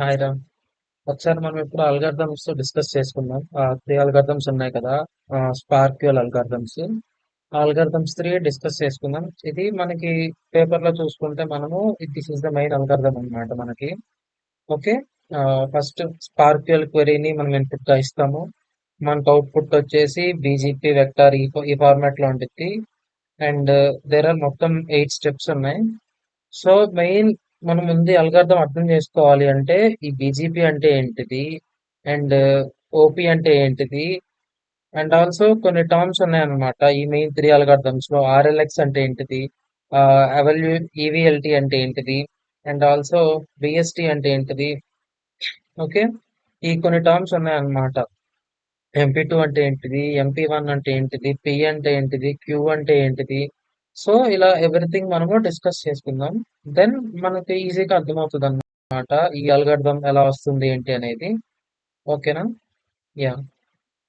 Hi రా. ఒకసారి మనం ఇప్పుడు అల్గారిథమ్స్ డిస్కస్ చేసుకుందాం. త్రీ అల్గారిథమ్స్ ఉన్నాయి కదా. స్పార్క్యూఎల్ అల్గారిథమ్స్. అల్గారిథమ్స్ త్రీ డిస్కస్ చేసుకుందాం. ఇది మనకి పేపర్ లో చూసుకుంటే మనము this is the main algorithm అన్నమాట మనకి. ఓకే. ఫస్ట్ స్పార్క్యూఎల్ క్వెరీని మనం ఇన్పుట్ గా ఇస్తాము. మనకు అవుట్పుట్ వచ్చేసి బీజీపీ వెక్టార్ ఈ ఫార్మాట్ లో ఉంటుంది. అండ్ దేర్ ఆర్ మొత్తం 8 స్టెప్స్ ఉన్నాయి. సో మెయిన్ మనం ముందు అల్గారిథం అర్థం చేసుకోవాలి అంటే ఈ బీజీపీ అంటే ఏంటిది, అండ్ ఓపీ అంటే ఏంటిది, అండ్ ఆల్సో కొన్ని టర్మ్స్ ఉన్నాయన్నమాట ఈ మెయిన్ త్రీ అల్గారిథమ్స్ లో. ఆర్ఎల్ఎక్స్ అంటే ఏంటిది, అవల్యూ ఈవీఎల్టీ అంటే ఏంటిది, అండ్ ఆల్సో బిఎస్టీ అంటే ఏంటిది. ఓకే. ఈ కొన్ని టర్మ్స్ ఉన్నాయన్నమాట. ఎంపీ2 అంటే ఏంటిది, ఎంపీ1 అంటే ఏంటిది, పి అంటే ఏంటిది, క్యూ అంటే ఏంటిది. సో ఇలా ఎవ్రీథింగ్ మనము డిస్కస్ చేసుకుందాం. దెన్ మనకి ఈజీగా అర్థమవుతుంది అన్నమాట ఈ అల్గారిథం ఎలా వస్తుంది ఏంటి అనేది. ఓకేనా? Yeah.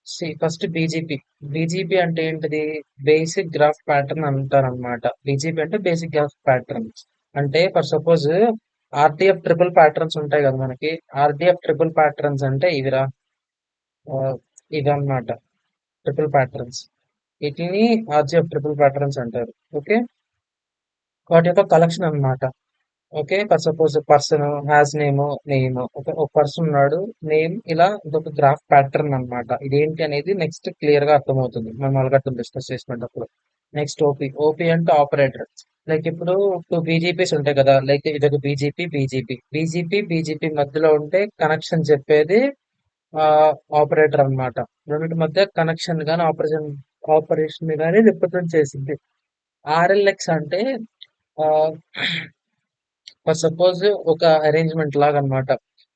See first BGP. BGP అంటే ఏంటిది, బేసిక్ గ్రాఫ్ ప్యాటర్న్ అంటారు అనమాట. బీజీపీ అంటే బేసిక్ గ్రాఫ్ ప్యాటర్న్. అంటే for suppose RDF triple patterns ఉంటాయి కదా మనకి. ఆర్డిఎఫ్ ట్రిపుల్ ప్యాటర్న్స్ అంటే ఇవిరా, ఆ, ఇవి అన్నమాట. Triple patterns. వీటిని ఆర్జిఎఫ్ ట్రిపుల్ ప్యాటర్న్స్ అంటారు. ఓకే. వాటి యొక్క కలెక్షన్ అన్నమాట. Okay. For suppose person has name ఒక పర్సన్ ఉన్నాడు, నేమ్, ఇలా ఇదొక గ్రాఫ్ ప్యాటర్న్ అన్నమాట. ఇదేంటి అనేది నెక్స్ట్ క్లియర్ గా అర్థమవుతుంది మనం అల్గారిథం డిస్కస్ చేసినప్పుడు. Next OP. ఓపీ అంటే ఆపరేటర్. లైక్ ఇప్పుడు టూ బీజీపీస్ ఉంటాయి కదా. లైక్ ఇదొక బీజీపీ మధ్యలో ఉంటే కనెక్షన్ చెప్పేది ఆపరేటర్ అన్నమాట. రెండింటి మధ్య కనెక్షన్ గాని ఆపరేషన్ గాని రిప్రజెంట్ చేసింది. ఆర్ఎల్ఎక్స్ అంటే ఫర్ సపోజ్ ఒక అరేంజ్మెంట్ లాగా అన్నమాట.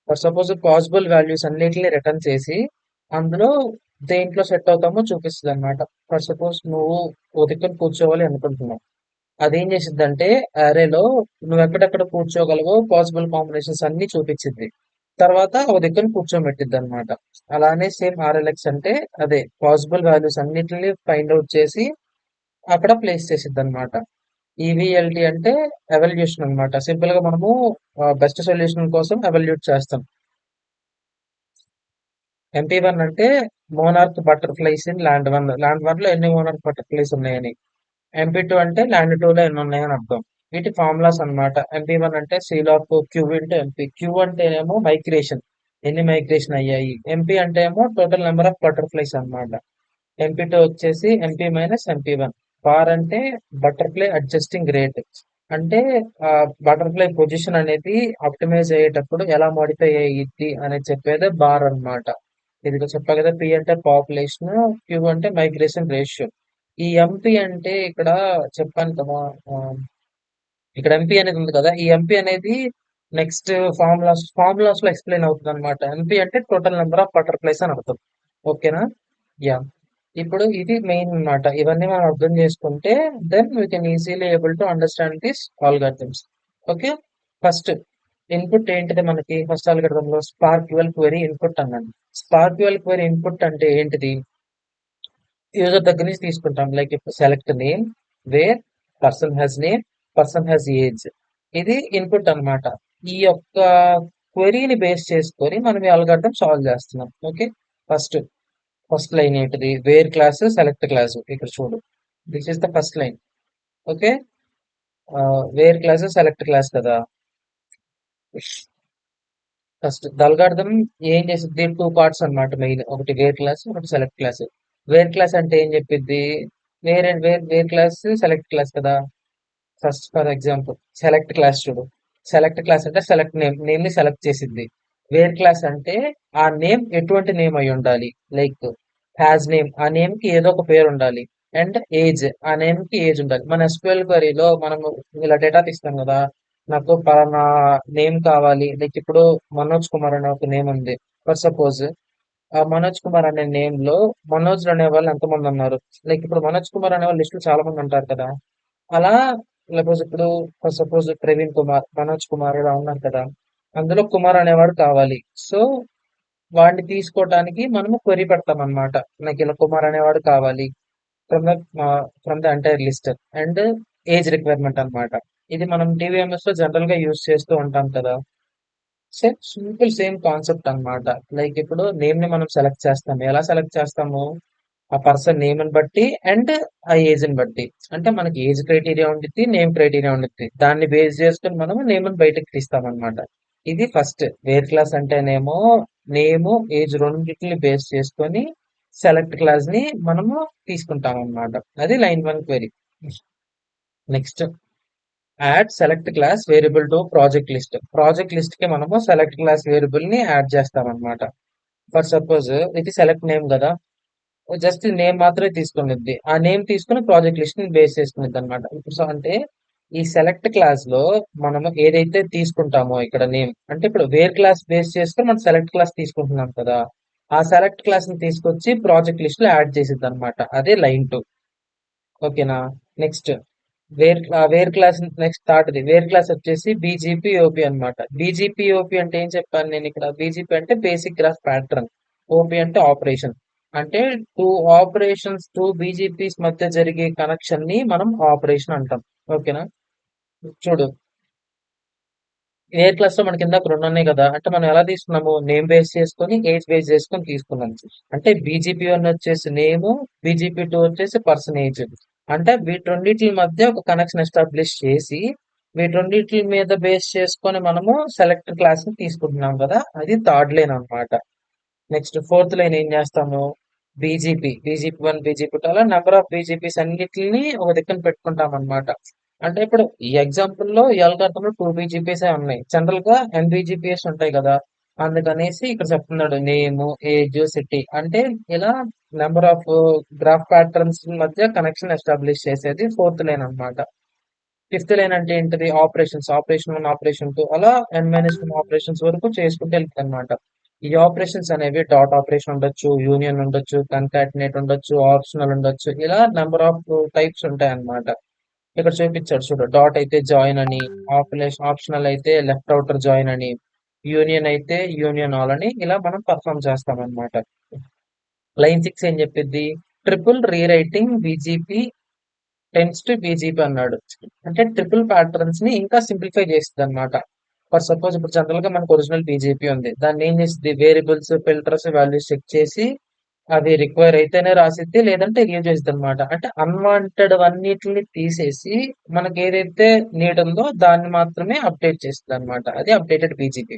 ఫర్ సపోజ్ పాసిబుల్ వాల్యూస్ అన్నిటిని రిటర్న్ చేసి అందులో దేంట్లో సెట్ అవుతామో చూపిస్తుంది అనమాట. ఫర్ సపోజ్ నువ్వు ఓ దిక్కున కూర్చోవాలి అనుకుంటున్నావు. అదేం చేసిద్దంటే అరేలో నువ్వు ఎక్కడెక్కడ కూర్చోగలవో పాసిబుల్ కాంబినేషన్స్ అన్ని చూపించింది. తర్వాత ఒక దగ్గర కూర్చోబెట్టిద్ది అనమాట. అలానే సేమ్ ఆర్ఎల్ఎక్స్ అంటే అదే పాసిబుల్ వాల్యూస్ అన్నిటిని ఫైండ్ అవుట్ చేసి అక్కడ ప్లేస్ చేసిద్ది అనమాట. ఈవీఎల్టీ అంటే ఎవల్యూషన్ అన్నమాట. సింపుల్ గా మనము బెస్ట్ సొల్యూషన్ కోసం ఎవల్యూట్ చేస్తాం. ఎంపీ1 అంటే monarch butterflies in land one లో ఎన్ని మోనార్క్ బటర్ఫ్లైస్ ఉన్నాయని. ఎంపీ2 అంటే ల్యాండ్ 2 లో ఎన్ని ఉన్నాయని అర్థం. వీటి ఫార్ములాస్ అన్నమాట. ఎంపీ1 అంటే ceil of Q into MP. Q అంటే ఏమో మైగ్రేషన్, ఎన్ని మైగ్రేషన్ అయ్యాయి. ఎంపీ అంటే ఏమో టోటల్ నెంబర్ ఆఫ్ బటర్ఫ్లైస్ అన్నమాట. ఎంపీ2 వచ్చేసి ఎంపీ మైనస్ ఎంపీ1. బార్ అంటే బటర్ఫ్లై అడ్జస్టింగ్ రేట్. అంటే బటర్ఫ్లై పొజిషన్ అనేది ఆప్టిమైజ్ అయ్యేటప్పుడు ఎలా మోడిఫై అయ్యిద్ది అనేది చెప్పేదే బార్ అన్నమాట. ఇది చెప్పా కదా. పి అంటే పాపులేషన్, క్యూ అంటే మైగ్రేషన్ రేషియో. ఈ ఎంపీ అంటే ఇక్కడ చెప్పాను కదా. ఆ, ఇక్కడ ఎంపీ అనేది ఉంది కదా. ఈ ఎంపీ అనేది నెక్స్ట్ ఫార్ములాస్ లో ఎక్స్ప్లెయిన్ అవుతుంది అనమాట. ఎంపీ అంటే టోటల్ నెంబర్ ఆఫ్ బటర్ఫ్లైస్ అని అర్థం. ఓకేనా? యా. ఇప్పుడు ఇది మెయిన్ అన్నమాట. ఇవన్నీ మనం అర్థం చేసుకుంటే then we can easily able to understand this algorithms. Okay. First input ఏంటిది మనకి. ఫస్ట్ ఆల్గారిథం లో స్పార్క్యూఎల్ క్వెరీ ఇన్పుట్ అన్నాను. స్పార్క్యూఎల్ క్వెరీ ఇన్పుట్ అంటే ఏంటిది, యూజర్ దగ్గర నుంచి తీసుకుంటాం. లైక్ ఇప్పుడు select name, where, person has name, person has age. ఇది ఇన్పుట్ అన్నమాట. ఈ యొక్క క్వెరీని బేస్ చేసుకొని మనం ఈ అల్గారిథం సాల్వ్ చేస్తున్నాం. ఓకే. ఫస్ట్ ఫస్ట్ లైన్ ఏంటిది, వేర్ క్లాస్ సెలెక్ట్ క్లాస్. ఇక్కడ చూడు, this is the first line. Okay. Where clause select clause కదా. ఫస్ట్ ద అల్గారిథం ఏం చేసిద్ది, టూ పార్ట్స్ అన్నమాట మెయిన్. ఒకటి వేర్ క్లాస్, ఒకటి సెలెక్ట్ క్లాస్. వేర్ క్లాస్ అంటే ఏం చెప్పిద్ది, వేర్ క్లాస్ సెలెక్ట్ క్లాస్ కదా. First for example select class చూడు. సెలెక్ట్ క్లాస్ అంటే సెలెక్ట్ నేమ్ ని సెలెక్ట్ చేసింది. వేర్ క్లాస్ అంటే ఆ నేమ్ ఎటువంటి నేమ్ అయి ఉండాలి. లైక్ హ్యాజ్ నేమ్, ఆ నేమ్ కి ఏదో ఒక పేరు ఉండాలి. అండ్ ఏజ్, ఆ నేమ్ కి ఏజ్ ఉండాలి. మన ఎస్క్యూఎల్ క్వరీలో మనము ఇలా డేటా తీస్తాం కదా. నాకు పలానా నేమ్ కావాలి. లైక్ ఇప్పుడు మనోజ్ కుమార్ అనే ఒక నేమ్ ఉంది. ఫర్ సపోజ్ ఆ మనోజ్ కుమార్ అనే నేమ్ లో మనోజ్ అనే వాళ్ళు ఎంతమంది ఉన్నారు. లైక్ ఇప్పుడు మనోజ్ కుమార్ అనే వాళ్ళు లిస్ట్ లో చాలా మంది ఉంటారు కదా. అలా లేకపోతే ఇప్పుడు సపోజ్ ప్రవీణ్ కుమార్, మనోజ్ కుమార్ ఇలా ఉన్నారు కదా. అందులో కుమార్ అనేవాడు కావాలి. సో వాడిని తీసుకోవడానికి మనము క్వెరీ పెడతాం అన్నమాట. నాకు ఇలా కుమార్ అనేవాడు కావాలి from the from the entire list. And age requirement అన్నమాట. ఇది మనం టీవీఎంఎస్ లో జనరల్ గా యూజ్ చేస్తూ ఉంటాం కదా. సింపుల్ సేమ్ కాన్సెప్ట్ అన్నమాట. లైక్ ఇప్పుడు నేమ్ ని మనం సెలెక్ట్ చేస్తాము. ఎలా సెలెక్ట్ చేస్తాము? ఆ పర్సన్ నేమ్ ని బట్టి అండ్ ఆ ఏజ్ ని బట్టి. అంటే మనకి ఏజ్ క్రైటీరియా ఉండిద్ది, నేమ్ క్రైటీరియా ఉండిద్ది. దాన్ని బేస్ చేసుకొని మనం నేమ్ ని బయటకి తీస్తామన్నమాట. ఇది ఫస్ట్. వేర్ క్లాస్ అంటేనేమో నేము, ఏజ్ రెండిటిని బేస్ చేసుకొని సెలెక్ట్ క్లాస్ ని మనము తీసుకుంటాం అన్నమాట. అది line one query. Next, add select class variable to project list. Project list కి మనము సెలెక్ట్ క్లాస్ వేరియబుల్ ని యాడ్ చేస్తాం అన్నమాట. ఫర్ సపోజ్ ఇది సెలెక్ట్ నేమ్ కదా, జస్ట్ నేమ్ మాత్రమే తీసుకునిద్ది. ఆ నేమ్ తీసుకుని ప్రాజెక్ట్ లిస్ట్ ని బేస్ చేసుకునిద్ది అనమాట. ఇప్పుడు అంటే ఈ సెలెక్ట్ క్లాస్ లో మనము ఏదైతే తీసుకుంటామో ఇక్కడ నేమ్, అంటే ఇప్పుడు వేర్ క్లాస్ బేస్ చేసుకుని మనం సెలెక్ట్ క్లాస్ తీసుకుంటున్నాం కదా, ఆ సెలెక్ట్ క్లాస్ ని తీసుకొచ్చి ప్రాజెక్ట్ లిస్ట్ లో యాడ్ చేసిద్ది అనమాట. అదే లైన్ టూ. ఓకేనా? Next, where class. నెక్స్ట్ థర్డ్ది వేర్ క్లాస్ వచ్చేసి బీజీపీ ఓపీ అనమాట. బీజీపీ ఓపీ అంటే ఏం చెప్పాను నేను ఇక్కడ? బీజీపీ అంటే బేసిక్ గ్రాఫ్ ప్యాటర్న్, ఓపీ అంటే ఆపరేషన్. అంటే టూ ఆపరేషన్స్, టూ బీజీపీస్ మధ్య జరిగే కనెక్షన్ ని మనం ఆపరేషన్ అంటాం. ఓకేనా? చూడు, వేర్ క్లాస్ లో మనకి ఇందాక రెండు ఉన్నాయి కదా, అంటే మనం ఎలా తీసుకున్నాము? నేమ్ బేస్ చేసుకొని ఏజ్ బేస్ చేసుకొని తీసుకున్నాం. అంటే బీజీపీ వన్ వచ్చేసి నేమ్, బీజీపీ టూ వచ్చేసి పర్సన్ ఏజ్. అంటే వీటి రెండింటి మధ్య ఒక కనెక్షన్ ఎస్టాబ్లిష్ చేసి వీటి రెండింటి మీద బేస్ చేసుకొని మనము సెలెక్ట్ క్లాస్ ని తీసుకుంటున్నాం కదా, అది థర్డ్ లైన్ అన్నమాట. నెక్స్ట్ ఫోర్త్ లైన్ ఏం చేస్తాము? బీజీపీ వన్, బీజీపీ టూ, అలా నెంబర్ ఆఫ్ బీజీపీస్ అన్నిటిని ఒక దిక్కున పెట్టుకుంటాం అన్నమాట. అంటే ఇప్పుడు ఈ ఎగ్జాంపుల్ లో ఈ algorithm లో టూ బీజీపీస్ ఉన్నాయి. జనరల్ గా ఎన్బీజీపీఎస్ ఉంటాయి కదా, అందుకనేసి ఇక్కడ చెప్తున్నాడు నేమ్, ఏజ్, సిటీ. అంటే ఇలా నెంబర్ ఆఫ్ గ్రాఫ్ ప్యాటర్న్స్ మధ్య కనెక్షన్ ఎస్టాబ్లిష్ చేసేది ఫోర్త్ లైన్ అన్నమాట. ఫిఫ్త్ లైన్ అంటే ఏంటిది? Operations. Operation one, operation two, అలా n-1 ఆపరేషన్స్ వరకు చేసుకుంటూ వెళ్తుంది అనమాట. ఈ ఆపరేషన్స్ అనేవి డాట్ ఆపరేషన్ ఉండొచ్చు, యూనియన్ ఉండొచ్చు, కన్కాటినేట్ ఉండొచ్చు, ఆప్షనల్ ఉండొచ్చు, ఇలా నెంబర్ ఆఫ్ టైప్స్ ఉంటాయి అన్నమాట. ఇక్కడ చూపించాడు చూడు, డాట్ అయితే జాయిన్ అని, ఆప్షనల్ అయితే లెఫ్ట్ అవుటర్ జాయిన్ అని, యూనియన్ అయితే యూనియన్ ఆల్ అని, ఇలా మనం పర్ఫామ్ చేస్తాం అన్నమాట. లైన్ సిక్స్ ఏం చెప్పిద్ది? Triple rewriting BGP tends to BGP అన్నాడు. అంటే ట్రిపుల్ ప్యాటర్న్స్ ని ఇంకా సింప్లిఫై చేస్తుంది అనమాట. ఫర్ సపోజ్ ఇప్పుడు జనరల్ గా మనకు ఒరిజినల్ బీజేపీ ఉంది, దాన్ని ఏం చేస్తుంది? వేరియబుల్స్, ఫిల్టర్స్, వాల్యూస్ చెక్ చేసి అవి రిక్వైర్ అయితేనే రాసిద్ది, లేదంటే రిలీవ్ చేస్తుంది అనమాట. అంటే అన్వాంటెడ్ అన్నిటిని తీసేసి మనకి ఏదైతే నీడ్ ఉందో దాన్ని మాత్రమే అప్డేట్ చేస్తుంది అనమాట. అది updated BGP.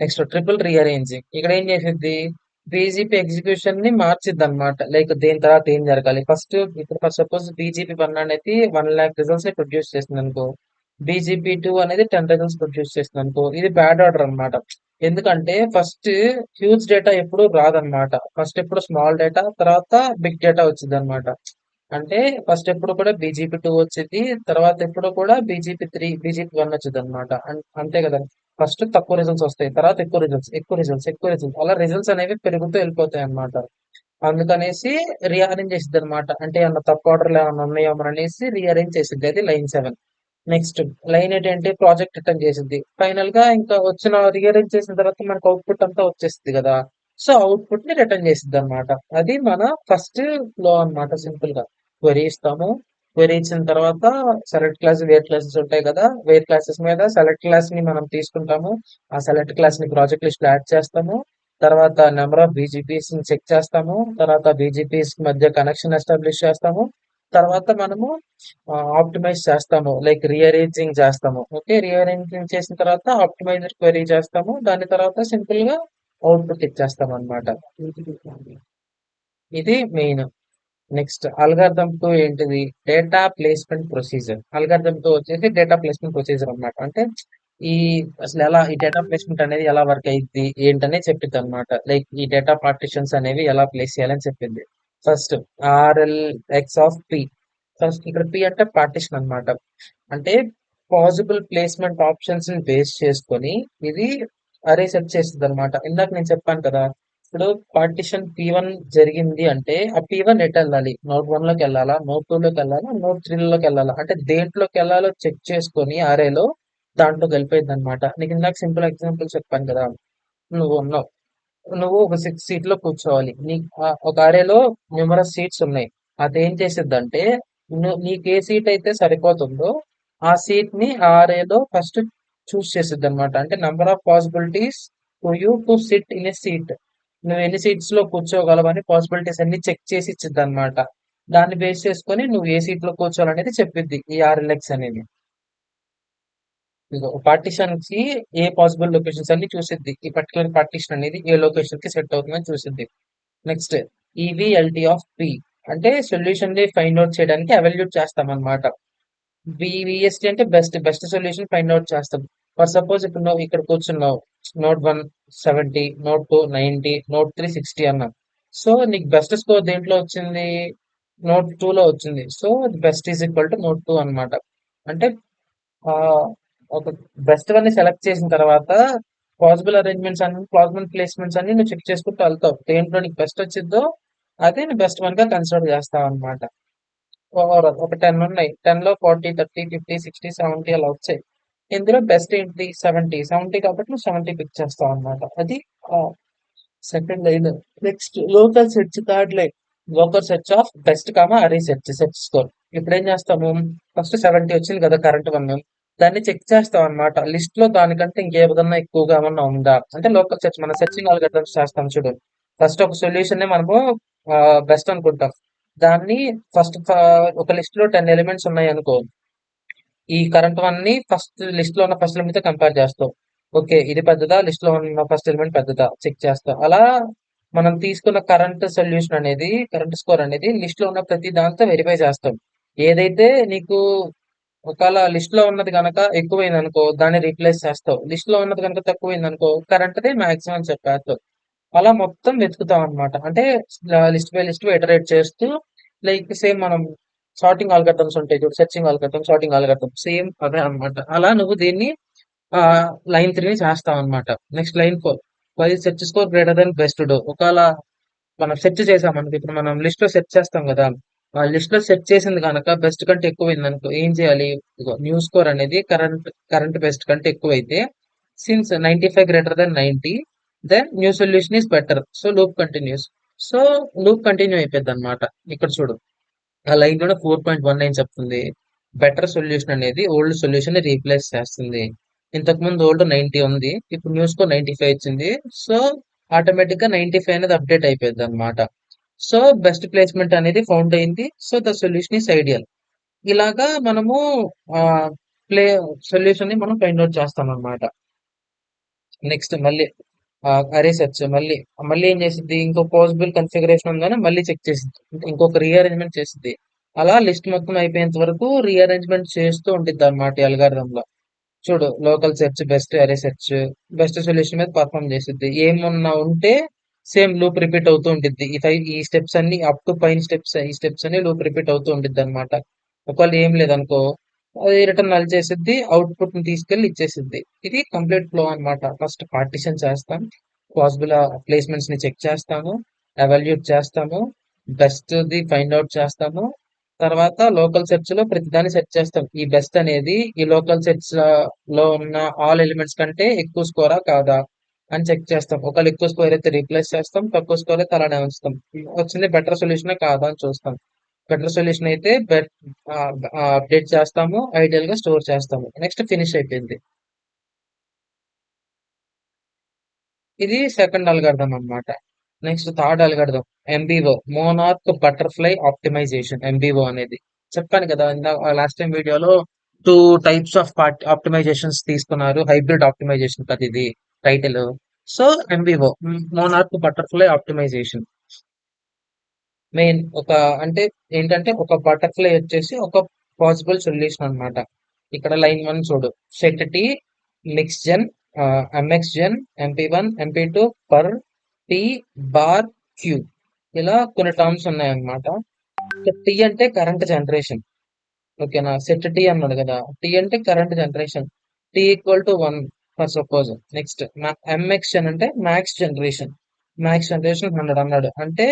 Next triple rearranging. ఇక్కడ ఏం చేసిద్ది? బీజీపీ ఎగ్జిక్యూషన్ ని మార్చిద్ది అనమాట. లైక్ దేని తర్వాత ఏం జరగాలి? ఫస్ట్ ఇప్పుడు ఫర్ సపోజ్ బీజీపీ వన్ అనేది 1,00,000 రిజల్ట్స్ ని ప్రొడ్యూస్ చేస్తుంది అనుకో, బీజీపీ టూ అనేది 10 రిజల్ట్స్ ప్రొడ్యూస్ చేస్తుంది అనుకో, ఇది బ్యాడ్ ఆర్డర్ అన్నమాట. ఎందుకంటే ఫస్ట్ హ్యూజ్ డేటా ఎప్పుడు రాదన్నమాట. ఫస్ట్ ఎప్పుడు స్మాల్ డేటా, తర్వాత బిగ్ డేటా వచ్చింది అనమాట. అంటే ఫస్ట్ ఎప్పుడు కూడా బీజేపీ టూ వచ్చింది, తర్వాత ఎప్పుడు కూడా బీజేపీ త్రీ, బీజేపీ వన్ వచ్చింది అనమాట. అంతే కదా. ఫస్ట్ తక్కువ రిజల్ట్స్ వస్తాయి, తర్వాత ఎక్కువ రిజల్ట్స్, ఎక్కువ రిజల్ట్స్, ఎక్కువ రిజల్ట్స్, అలా రిజల్ట్స్ అనేవి పెరుగుతూ వెళ్ళిపోతాయి అన్నమాట. అందుకనేసి రీఅరేంజ్ చేసిద్ది అనమాట. అంటే ఏమన్నా తప్పు ఆర్డర్లు ఏమన్నా ఉన్నాయో అనేసి రీఅరేంజ్ చేసిద్ది. అది line seven. Next line eight ఏంటి? ప్రాజెక్ట్ రిటర్న్ చేసిద్ది. ఫైనల్ గా ఇంకా వచ్చిన రీఅరేంజ్ చేసిన తర్వాత మనకు అవుట్పుట్ అంతా వచ్చేస్తుంది కదా, సో అవుట్పుట్ ని రిటర్న్ చేసిద్ది అనమాట. అది మన ఫస్ట్ ఫ్లో అన్నమాట. సింపుల్ గా క్వెరీ ఇస్తాము. క్వెరీ ఇచ్చిన తర్వాత సెలెక్ట్ క్లాస్, వేర్ క్లాసెస్ ఉంటాయి కదా, వేర్ క్లాసెస్ మీద సెలెక్ట్ క్లాస్ ని మనం తీసుకుంటాము. ఆ సెలెక్ట్ క్లాస్ ని ప్రాజెక్ట్ లిస్ట్ లో యాడ్ చేస్తాము. తర్వాత నెంబర్ ఆఫ్ బీజీపీస్ ని చెక్ చేస్తాము. తర్వాత బీజీపీస్ మధ్య కనెక్షన్ ఎస్టాబ్లిష్ చేస్తాము. తర్వాత మనము ఆప్టిమైజ్ చేస్తాము, లైక్ రీఅరేంజింగ్ చేస్తాము. ఓకే, రీఅరేంజింగ్ చేసిన తర్వాత ఆప్టిమైజర్ క్వెరీ చేస్తాము. దాని తర్వాత సింపుల్ గా అవుట్పుట్ ఇచ్చేస్తాం అన్నమాట. ఇది మెయిన్. నెక్స్ట్ అల్గారిథం టూ ఏంటిది? Data placement procedure. Algorithm two వచ్చేసి డేటా ప్లేస్మెంట్ ప్రొసీజర్ అన్నమాట. అంటే ఈ అసలు ఎలా ఈ డేటా ప్లేస్మెంట్ అనేది ఎలా వర్క్ అయ్యిద్ది ఏంటనే చెప్పిద్ది అనమాట. లైక్ ఈ డేటా పార్టిషన్స్ అనేవి ఎలా ప్లేస్ చేయాలని చెప్పింది. First RL X of P. First ఇక్కడ పి అంటే పార్టిషన్ అన్నమాట. అంటే పాసిబుల్ ప్లేస్మెంట్ ఆప్షన్స్ ని బేస్ చేసుకొని ఇది అరే సెట్ చేస్తుంది అనమాట. ఇందాక నేను చెప్పాను కదా, ఇప్పుడు పార్టిషన్ P1 జరిగింది అంటే ఆ P1 ఎటు వెళ్ళాలి? నోడ్ 1 లోకి వెళ్ళాలా, నోడ్ 2 లోకి వెళ్ళాలా, నోడ్ 3 లోకి వెళ్ళాలా, అంటే దేంట్లోకి వెళ్ళాలో చెక్ చేసుకొని అరేలో దాంట్లోకి వెళ్ళిపోయింది అనమాట. నీకు ఇందాక సింపుల్ ఎగ్జాంపుల్ చెప్పాను కదా, నువ్వు ఉన్నావు, నువ్వు ఒక 6 సీట్ లో కూర్చోవాలి. నీ ఒక అరేలో న్యూమరస్ సీట్స్ ఉన్నాయి. అదేం చేసిద్దంటే నీకు ఏ సీట్ అయితే సరిపోతుందో ఆ సీట్ ని ఆ అరేలో ఫస్ట్ చూస్ చేసిద్ది అనమాట. అంటే number of possibilities for you to SIT in a seat. నువ్వు ఎన్ని సీట్స్ లో కూర్చోగలవని పాసిబిలిటీస్ అన్ని చెక్ చేసి ఇచ్చిద్ది అనమాట. దాన్ని బేస్ చేసుకొని నువ్వు ఏ సీట్ లో కూర్చోవాలనేది చెప్పిద్ది ఈ ఆర్ఎల్ఎక్స్ అనేది. ఇదిగో పార్టిషన్ కి ఏ పాసిబుల్ లొకేషన్స్ అన్ని చూసిద్ది. ఈ పర్టికులర్ పార్టిషన్ అనేది ఏ లొకేషన్ కి సెట్ అవుతుందని చూసిద్ది. నెక్స్ట్ ఈవీఎల్టీ ఆఫ్ పి అంటే సొల్యూషన్ ని ఫైండ్ అవుట్ చేయడానికి ఎవాల్యూట్ చేస్తాం అనమాట. విఎస్టీ అంటే బెస్ట్ సొల్యూషన్ ఫైండ్ అవుట్ చేస్తాం. ఫర్ సపోజ్ ఇప్పుడు నువ్వు ఇక్కడ కూర్చున్నావు, నోట్ 1 70, నోట్ 2 90, నోట్ 3 60 అన్నాం. సో నీకు బెస్ట్ స్కోర్ దేంట్లో వచ్చింది? నోట్ 2 లో వచ్చింది. So best is equal to note 2 అనమాట. అంటే ఆ ఒక బెస్ట్ వన్ ని సెలెక్ట్ చేసిన తర్వాత పాసిబుల్ ప్లేస్మెంట్స్ అన్ని నువ్వు చెక్ చేసుకుంటూ వెళ్తావు. దేంట్లో నీకు బెస్ట్ వచ్చిందో అదే నువ్వు బెస్ట్ వన్ గా కన్సిడర్ చేస్తావు అనమాట. ఓవరాల్ ఒక 10 ఉన్నాయి. 10 లో 40, 30, 50, 60, 70 అలా వచ్చాయి. ఇందులో బెస్ట్ ఏంటి? 70 కాబట్టి నువ్వు 70 పిక్ చేస్తావు అనమాట. అది second line. Next local search, third line. Local search of best అరే సెర్చ్ స్కోర్. ఇప్పుడు ఏం చేస్తాము? ఫస్ట్ 70 వచ్చింది కదా కరెంట్ వన్. దాన్ని చెక్ చేస్తాం అనమాట. లిస్ట్ లో దానికంటే ఇంకేదన్నా ఎక్కువగా ఏమన్నా ఉందా అంటే లోకల్ సెర్చ్ మన సెర్చింగ్ ఆల్గరిథమ్స్ చేస్తాం చూడు. ఫస్ట్ ఒక సొల్యూషన్ ని మనము బెస్ట్ అనుకుంటాం. దాన్ని ఫస్ట్ ఒక లిస్ట్ లో 10 ఎలిమెంట్స్ ఉన్నాయి అనుకో. ఈ కరెంట్ వన్ ని లిస్ట్ లో ఉన్న ఫస్ట్ ఎలిమెంట్ తో కంపేర్ చేస్తాం. ఓకే, ఇది పెద్దదా, లిస్ట్ లో ఉన్న ఫస్ట్ ఎలిమెంట్ పెద్దదా చెక్ చేస్తాం. అలా మనం తీసుకున్న కరెంట్ స్కోర్ అనేది లిస్ట్ లో ఉన్న ప్రతి దాంతో వెరిఫై చేస్తాం. ఏదైతే నీకు ఒకవేళ లిస్ట్ లో ఉన్నది కనుక ఎక్కువైంది అనుకో దాన్ని రీప్లేస్ చేస్తావు. లిస్ట్ లో ఉన్నది కనుక తక్కువైంది అనుకో కరెంట్ దే మాక్సిమం అని చెప్పేస్తావు. అలా మొత్తం వెతుకుతాం అనమాట. అంటే లిస్ట్ బై లిస్ట్ ఇటరేట్ చేస్తూ లైక్ సేమ్ మనం సార్టింగ్ ఆల్గరిథమ్స్ ఉంటాయి చూడు, searching algorithm, sorting algorithm same అదే అనమాట. అలా నువ్వు దీన్ని లైన్ 3 ని చేస్తావు అనమాట. Next line 4. While search score greater than best do. ఒకవేళ మనం సెర్చ్ చేసామనుకో, ఇప్పుడు మనం లిస్ట్ లో సెర్చ్ చేస్తాం కదా, ఆ లిస్ట్ లో సెర్చ్ చేసింది కనుక బెస్ట్ కంటే ఎక్కువైంది అనుకో ఏం చేయాలి? న్యూ స్కోర్ అనేది కరెంట్ బెస్ట్ కంటే ఎక్కువైతే since 95 greater than 90 then new solution is better. So loop continues. So loop continue అయిపోద్ది అనమాట. ఇక్కడ చూడు, ఆ లైన్ కూడా 4.19 చెప్తుంది. బెటర్ సొల్యూషన్ అనేది ఓల్డ్ సొల్యూషన్ ని రీప్లేస్ చేస్తుంది. ఇంతకు ముందు ఓల్డ్ 90 ఉంది, ఇప్పుడు న్యూ స్కోర్ 95 వచ్చింది. సో ఆటోమేటిక్ గా 95 అనేది అప్డేట్ అయిపోయింది అనమాట. సో బెస్ట్ ప్లేస్మెంట్ అనేది ఫౌండ్ అయింది. So the solution is ideal. ఇలాగా మనము ఆ ప్లే సొల్యూషన్ ని మనం ఫైండ్ అవుట్ చేస్తాం అనమాట. నెక్స్ట్ మళ్ళీ అరే సెర్చ్ మళ్ళీ మళ్ళీ ఏం చేసిద్ది? ఇంకో పాసిబుల్ కన్ఫిగరేషన్ ఉందని మళ్ళీ చెక్ చేసిద్ది. ఇంకొక రీఅరేంజ్మెంట్ చేసిద్ది. అలా లిస్ట్ మొత్తం అయిపోయేంత వరకు రీఅరేంజ్మెంట్ చేస్తూ ఉండిద్ది అనమాట ఈ అల్గారిథం లో. చూడు, లోకల్ సెర్చ్, బెస్ట్ అరే సెర్చ్, బెస్ట్ సొల్యూషన్ మీద పర్ఫామ్ చేసిద్ది. ఏమన్నా ఉంటే సేమ్ లూప్ రిపీట్ అవుతూ ఉంటుంది. ఈ స్టెప్స్ అన్ని అప్ టు పైన ఈ స్టెప్స్ అన్ని లూప్ రిపీట్ అవుతూ ఉంటుంది అనమాట. ఒకవేళ ఏం లేదనుకో అది రిటర్న్ నల్ చేసిద్ది, అవుట్పుట్ ని తీసుకెళ్లి ఇచ్చేసిద్ది. ఇది కంప్లీట్ ఫ్లో అన్నమాట. ఫస్ట్ పార్టిషన్ చేస్తాం, పాసిబుల్ ప్లేస్మెంట్స్ ని చెక్ చేస్తాము, ఎవాల్యూట్ చేస్తాము, బెస్ట్ ది ఫైండ్ అవుట్ చేస్తాము. తర్వాత లోకల్ సెర్చ్ లో ప్రతిదాన్ని సెర్చ్ చేస్తాం. ఈ బెస్ట్ అనేది ఈ లోకల్ సెర్చ్ లో ఉన్న ఆల్ ఎలిమెంట్స్ కంటే ఎక్కువ స్కోరా కాదా అని చెక్ చేస్తాం. ఒకవేళ ఎక్కువ స్కోర్ అయితే రీప్లేస్ చేస్తాం, తక్కువ స్కోర్ అయితే అలానే ఉంచుతాం. వచ్చింది బెటర్ సొల్యూషన్ కాదా అని చూస్తాం. బెటర్ సొల్యూషన్ అయితే అప్డేట్ చేస్తాము, ఐడియల్ గా స్టోర్ చేస్తాము. నెక్స్ట్ ఫినిష్ అయిపోయింది. ఇది సెకండ్ అల్గారిథం అన్నమాట. Next third algorithm MBO, monarch butterfly optimization. MBO అనేది చెప్పాను కదా లాస్ట్ టైం వీడియోలో 2 టైప్స్ ఆఫ్ ఆప్టిమైజేషన్స్ తీసుకున్నారు. హైబ్రిడ్ ఆప్టిమైజేషన్ కదా ఇది title. So MBO, monarch butterfly optimization. Main అంటే ఏంటంటే ఒక బటర్ఫ్లై వచ్చేసి ఒక పాసిబుల్ సొల్యూషన్ అన్నమాట. ఇక్కడ లైన్ 1 చూడు, set T mix gen, MX gen, MP one, MP two per T bar Q. ఇలా కొన్ని టర్మ్స్ ఉన్నాయన్నమాట. టీ అంటే కరెంట్ జనరేషన్. ఓకేనా? సెట్ టీ అన్నాడు కదా, టీ అంటే current generation. T equal to 1 for suppose. Next MXN అంటే మ్యాక్స్ జనరేషన్ 100 అన్నాడు. అంటే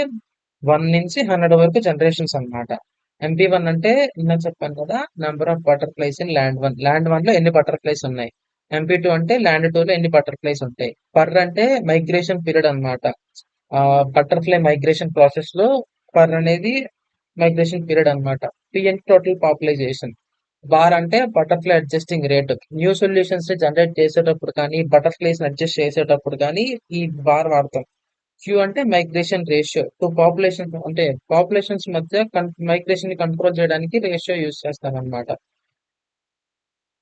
1 నుంచి 100 వరకు జనరేషన్స్ అన్నమాట. ఎంపీ1 అంటే నిన్న చెప్పాను కదా, number of butterflies in land one లో ఎన్ని బటర్ఫ్లైస్ ఉన్నాయి. ఎంపీ2 అంటే ల్యాండ్ 2 లో ఎన్ని బటర్ఫ్లైస్ ఉంటాయి. పర్ అంటే మైగ్రేషన్ పీరియడ్ అన్నమాట. బటర్ఫ్లై మైగ్రేషన్ ప్రాసెస్ లో పర్ అనేది మైగ్రేషన్ పీరియడ్ అన్నమాట. పి అంటే టోటల్ పాపులైజేషన్. బార్ అంటే butterfly adjusting rate. New solutions ని జనరేట్ చేసేటప్పుడు కానీ, బటర్ఫ్లైస్ అడ్జస్ట్ చేసేటప్పుడు కానీ ఈ బార్ వాడతాం. క్యూ అంటే మైగ్రేషన్ రేషియో టు పాపులేషన్, అంటే పాపులేషన్స్ మధ్య మైగ్రేషన్ ని కంట్రోల్ చేయడానికి రేషియో యూస్ చేస్తాం అనమాట.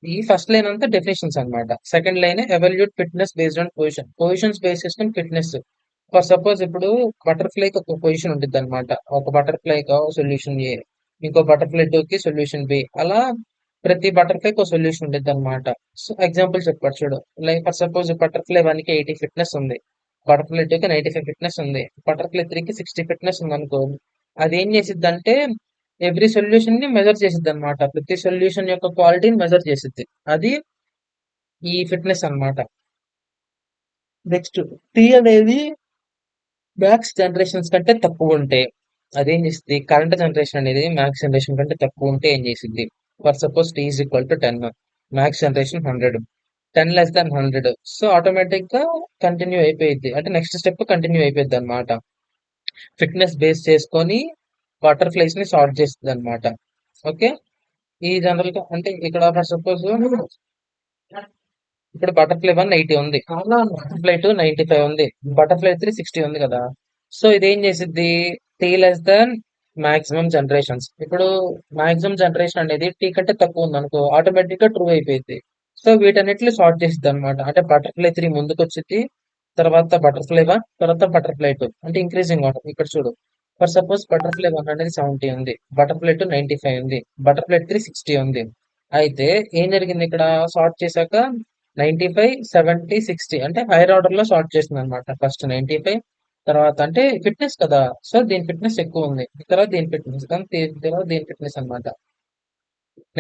ఈ ఫస్ట్ లైన్ అంతా డెఫినేషన్స్ అన్నమాట. Second line evolute fitness based on position. Positions base చేసుకుని ఫిట్నెస్. ఫర్ సపోజ్ ఇప్పుడు బటర్ఫ్లైకి ఒక పొజిషన్ ఉంటుంది అనమాట. ఒక బటర్ఫ్లైకి సొల్యూషన్ ఏ, ఇంకో బటర్ఫ్లై టూ కి సొల్యూషన్ బి, అలా ప్రతి బటర్ఫ్లైకి ఒక సొల్యూషన్ ఉంటుంది అనమాట. సో ఎగ్జాంపుల్ చెప్పాడు చూడు. Like for suppose butterfly one కి 80 ఫిట్నెస్ ఉంది, బటర్ఫ్లై టూ కి 95 ఫిట్నెస్ ఉంది, బటర్ఫ్లై త్రీ కి 60 ఫిట్నెస్ ఉంది అనుకో. అది ఏం చేసిద్ది అంటే ఎవ్రీ సొల్యూషన్ ని మెజర్ చేసిద్ది అనమాట. ప్రతి సొల్యూషన్ యొక్క క్వాలిటీని మెజర్ చేసిద్ది. అది ఈ ఫిట్నెస్ అన్నమాట. నెక్స్ట్ టీ అనేది మ్యాక్స్ జనరేషన్స్ కంటే తక్కువ ఉంటే అదేం చేస్తుంది, కరెంట్ జనరేషన్ అనేది మ్యాక్స్ జనరేషన్ కంటే తక్కువ ఉంటే ఏం చేసింది. For suppose T is equal to 10, max generation 100, 10 less than 100. So automatic గా కంటిన్యూ అయిపోయింది, అంటే నెక్స్ట్ స్టెప్ కంటిన్యూ అయిపోయింది అనమాట. ఫిట్నెస్ బేస్ చేసుకొని బటర్ఫ్లైస్ ని సార్ట్ చేస్తుంది అనమాట. ఓకే. ఈ జనరల్ గా అంటే ఇక్కడ ఫర్ సపోజ్ ఇప్పుడు బటర్ఫ్లై వన్ 80 ఉంది, బటర్ఫ్లై టూ 95 ఉంది, బటర్ఫ్లై త్రీ 60 ఉంది కదా. సో ఇదేం చేసిద్ది, T less than maximum generations. ఇప్పుడు మాక్సిమం జనరేషన్ అనేది టీ కంటే తక్కువ ఉంది అనుకో, ఆటోమేటిక్ గా ట్రూ అయిపోయింది. సో వీటన్నిటిని సార్ట్ చేసిద్ది అనమాట. అంటే బటర్ఫ్లై త్రీ ముందుకు వచ్చింది, తర్వాత బటర్ఫ్లై వన్, తర్వాత బటర్ఫ్లై టూ, అంటే ఇంక్రీజింగ్ ఆర్డర్. ఇక్కడ చూడు, ఫర్ సపోజ్ బటర్ఫ్లై వన్ అనేది 70 ఉంది, బటర్ఫ్లై టూ 95 ఉంది, బటర్ఫ్లై త్రీ 60 ఉంది. అయితే ఏం జరిగింది ఇక్కడ, సార్ట్ చేశాక 95, 70, 60 అంటే హైయర్ ఆర్డర్ లో సార్ట్ చేసింది అనమాట. ఫస్ట్ 95, తర్వాత అంటే ఫిట్నెస్ కదా, సో దీని ఫిట్నెస్ ఎక్కువ ఉంది, తర్వాత దీని ఫిట్నెస్, తర్వాత దీని ఫిట్నెస్ అన్నమాట.